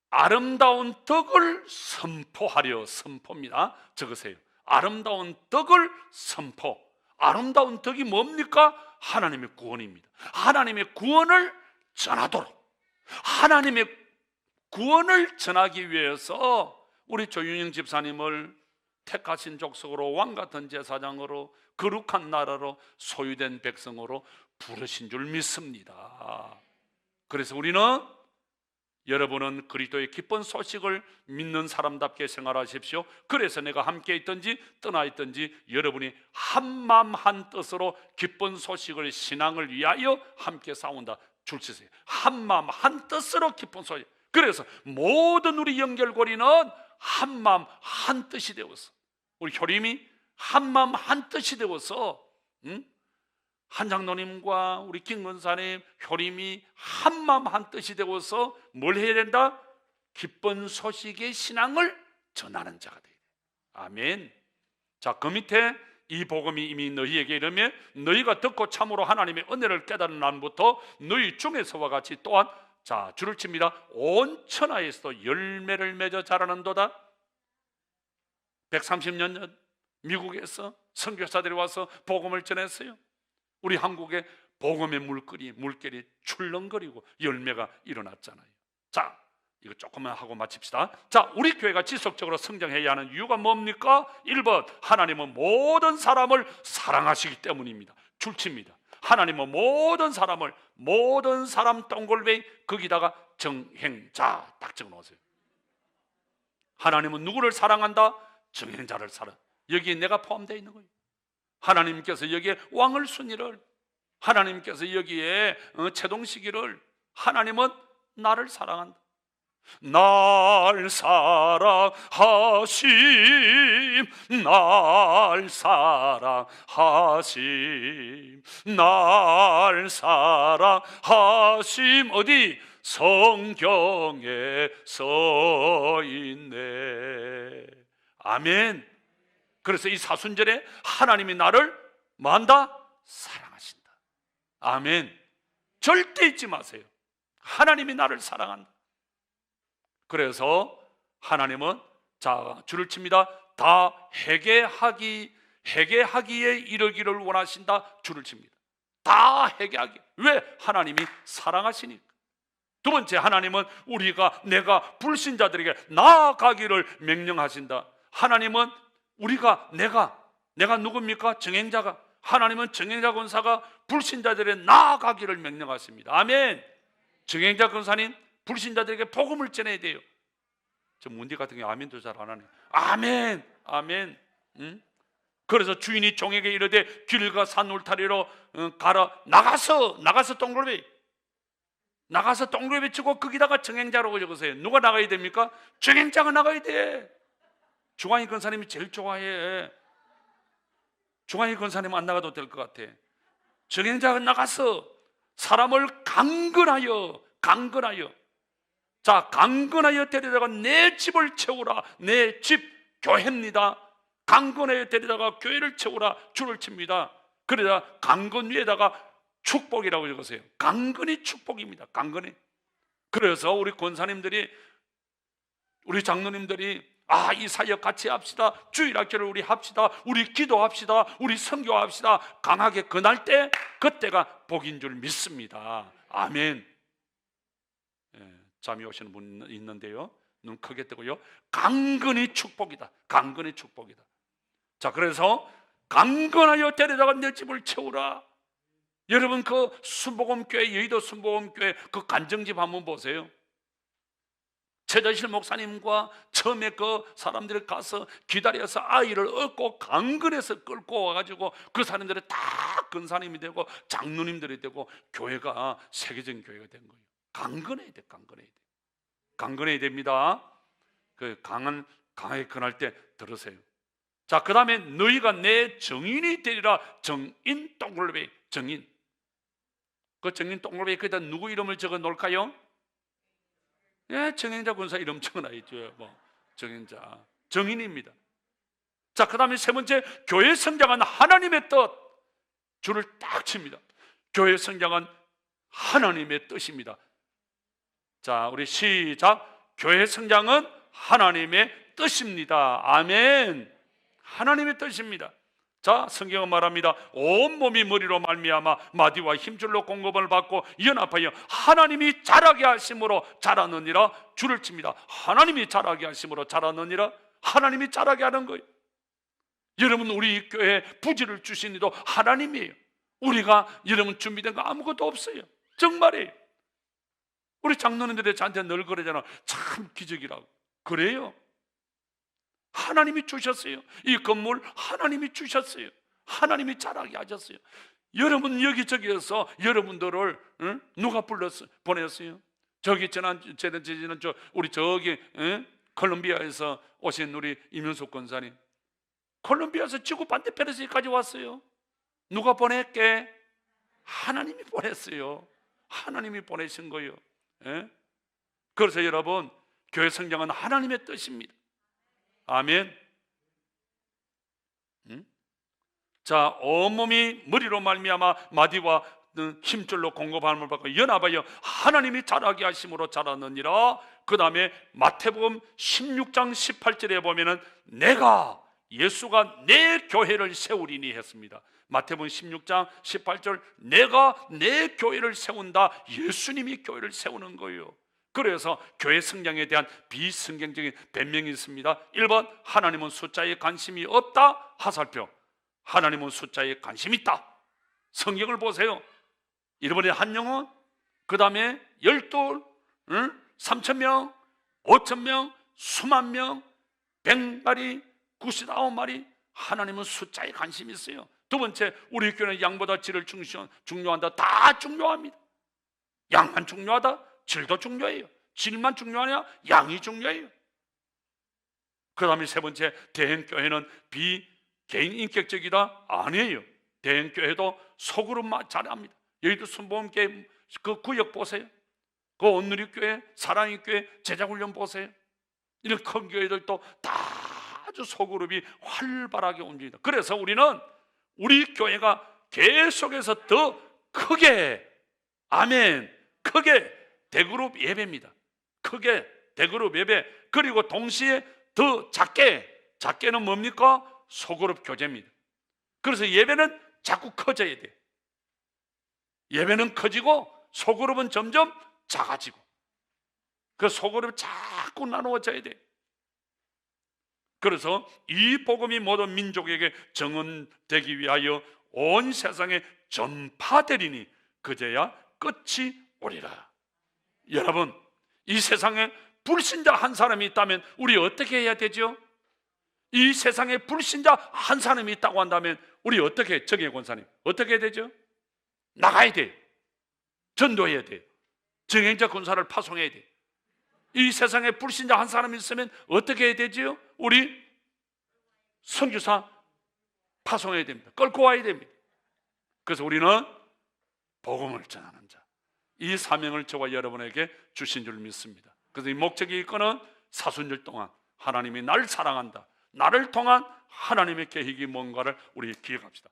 아름다운 덕을 선포하려. 선포입니다. 적으세요. 아름다운 덕을 선포. 아름다운 덕이 뭡니까? 하나님의 구원입니다. 하나님의 구원을 전하도록, 하나님의 구원을 전하기 위해서 우리 조윤영 집사님을 택하신 족속으로, 왕같은 제사장으로, 거룩한 나라로, 소유된 백성으로 부르신 줄 믿습니다. 그래서 우리는, 여러분은 그리스도의 기쁜 소식을 믿는 사람답게 생활하십시오. 그래서 내가 함께 있든지 떠나 있든지 여러분이 한마음 한뜻으로 기쁜 소식을, 신앙을 위하여 함께 싸운다. 줄 치세요. 한마음 한뜻으로 기쁜 소식. 그래서 모든 우리 연결고리는 한마음 한뜻이 되어서, 우리 효림이 한마음 한뜻이 되어서, 한장로님과 우리 김근사님, 효림이 한마음 한뜻이 되어서 뭘 해야 된다? 기쁜 소식의 신앙을 전하는 자가 돼야 돼. 아멘. 자, 그 밑에 이 복음이 이미 너희에게 이르며 너희가 듣고 참으로 하나님의 은혜를 깨달은 날부터 너희 중에서와 같이 또한, 자, 줄을 칩니다. 온 천하에서도 열매를 맺어 자라는도다. 130년 전 미국에서 선교사들이 와서 복음을 전했어요. 우리 한국에 복음의 물결이 출렁거리고 열매가 일어났잖아요. 자, 이거 조금만 하고 마칩시다. 자, 우리 교회가 지속적으로 성장해야 하는 이유가 뭡니까? 1번, 하나님은 모든 사람을 사랑하시기 때문입니다. 줄칩니다. 하나님은 모든 사람 동글베이, 거기다가 정행자 딱 적어놓으세요. 하나님은 누구를 사랑한다? 정행자를 사랑. 여기에 내가 포함되어 있는 거예요. 하나님께서 여기에 왕을 순위를, 하나님께서 여기에 채동시기를, 하나님은 나를 사랑한다. 날 사랑하심, 날 사랑하심, 날 사랑하심. 어디? 성경에 써 있네. 아멘. 그래서 이 사순절에 하나님이 나를 뭐한다? 사랑하신다. 아멘. 절대 잊지 마세요. 하나님이 나를 사랑한다. 그래서 하나님은, 자, 줄을 칩니다. 다 회개하기에 이르기를 원하신다. 줄을 칩니다. 다 회개하기. 왜? 하나님이 사랑하시니까. 두 번째, 하나님은 내가 불신자들에게 나아가기를 명령하신다. 하나님은 내가 누굽니까? 정행자가. 하나님은 정행자 권사가 불신자들에게 나아가기를 명령하십니다. 아멘. 정행자 권사님, 불신자들에게 복음을 전해야 돼요. 저 문디 같은 게 아멘도 잘 안 하네. 아멘, 아멘. 응? 그래서 주인이 종에게 이르되 길과 산 울타리로 가라. 나가서 동그라미 치고 거기다가 정행자라고 적으세요. 누가 나가야 됩니까? 정행자가 나가야 돼. 중앙이 권사님이 제일 좋아해. 중앙이 권사님 안 나가도 될 것 같아. 정행자가 나가서 사람을 강건하여 자, 강건하여 데려다가 내 집을 채우라. 내 집 교회입니다. 강건하여 데려다가 교회를 채우라. 줄을 칩니다. 그러다 강건 위에다가 축복이라고 적으세요. 강건이 축복입니다. 강건이. 그래서 우리 권사님들이, 우리 장로님들이 이 사역 같이 합시다. 주일학교를 우리 합시다. 우리 기도합시다. 우리 선교합시다. 강하게 권할 때 그때가 복인 줄 믿습니다. 아멘. 잠이 오시는 분 있는데요, 눈 크게 뜨고요. 강건이 축복이다. 강건이 축복이다. 자, 그래서 강건하여 데려다가 내 집을 채우라. 여러분 그 순복음교회, 여의도 순복음교회 그 간정집 한번 보세요. 최자실 목사님과 처음에 그 사람들이 가서 기다려서 아이를 얻고 강건해서 끌고 와가지고 그 사람들이 다 근사님이 되고 장로님들이 되고 교회가 세계적인 교회가 된 거예요. 강건해야 돼. 강건해야 됩니다. 그 강하게 권할 때 들으세요. 자, 그 다음에 너희가 내 정인이 되리라. 정인 동그라미, 정인. 그 정인 동그라미 거기다 누구 이름을 적어 놓을까요? 정행자 군사 이름 적어놔야죠. 정행자, 정인입니다. 자, 그 다음에 세 번째, 교회 성장은 하나님의 뜻. 줄을 딱 칩니다. 교회 성장은 하나님의 뜻입니다. 자, 우리 시작. 교회 성장은 하나님의 뜻입니다. 아멘. 하나님의 뜻입니다. 자, 성경은 말합니다. 온몸이 머리로 말미암아 마디와 힘줄로 공급을 받고 연합하여 하나님이 자라게 하심으로 자라느니라. 줄을 칩니다. 하나님이 자라게 하심으로 자라느니라. 하나님이 자라게 하는 거예요. 여러분, 우리 교회에 부지를 주신 이도 하나님이에요. 우리가 여러분 준비된 거 아무것도 없어요. 정말이에요. 우리 장로님들이 저한테 늘 그러잖아. 참 기적이라고. 그래요. 하나님이 주셨어요. 이 건물 하나님이 주셨어요. 하나님이 자라게 하셨어요. 여러분 여기저기에서 여러분들을 누가 보냈어요? 저기 우리 저기 콜롬비아에서 오신 우리 이명숙 권사님, 콜롬비아에서 지구 반대편에서까지 왔어요. 누가 보냈게? 하나님이 보냈어요. 하나님이 보내신 거예요. 그래서 여러분, 교회 성장은 하나님의 뜻입니다. 아멘. 자, 온몸이 머리로 말미암아 마디와 힘줄로 공급함을 받고 연합하여 하나님이 자라게 하심으로 자라느니라. 그 다음에 마태복음 16장 18절에 보면은 내가 예수가 내 교회를 세우리니 했습니다. 마태복음 16장 18절, 내가 내 교회를 세운다. 예수님이 교회를 세우는 거예요. 그래서 교회 성장에 대한 비성경적인 변명이 있습니다. 1번, 하나님은 숫자에 관심이 없다. 화살표. 하나님은 숫자에 관심이 있다. 성경을 보세요. 1번에 한 영혼, 그 다음에 12, 3,000명, 5,000명, 수만 명, 100마리, 99마리. 하나님은 숫자에 관심이 있어요. 두 번째, 우리 교회는 양보다 질을 중요한다. 다 중요합니다. 양만 중요하다? 질도 중요해요. 질만 중요하냐? 양이 중요해요. 그 다음에 세 번째, 대형교회는 비개인 인격적이다? 아니에요. 대형교회도 소그룹 잘합니다. 여의도 순복음교회 그 구역 보세요. 그 온누리교회, 사랑의교회, 제자훈련 보세요. 이런 큰 교회들도 다 아주 소그룹이 활발하게 움직입니다. 그래서 우리는 우리 교회가 계속해서 더 크게, 아멘, 크게 대그룹 예배입니다. 크게 대그룹 예배. 그리고 동시에 더 작게는 뭡니까? 소그룹 교제입니다. 그래서 예배는 자꾸 커져야 돼. 예배는 커지고 소그룹은 점점 작아지고, 그 소그룹이 자꾸 나누어져야 돼. 그래서 이 복음이 모든 민족에게 정언되기 위하여 온 세상에 전파되리니 그제야 끝이 오리라. 여러분, 이 세상에 불신자 한 사람이 있다면 우리 어떻게 해야 되죠? 이 세상에 불신자 한 사람이 있다고 한다면 우리 어떻게, 정혜 권사님 어떻게 해야 되죠? 나가야 돼요. 전도해야 돼요. 정행자 군사를 파송해야 돼요. 이 세상에 불신자 한 사람이 있으면 어떻게 해야 되지요? 우리 선교사 파송해야 됩니다. 끌고 와야 됩니다. 그래서 우리는 복음을 전하는 자, 이 사명을 저와 여러분에게 주신 줄 믿습니다. 그래서 이 목적이 이끄는 사순절 동안 하나님이 날 사랑한다, 나를 통한 하나님의 계획이 뭔가를 우리 기억합시다.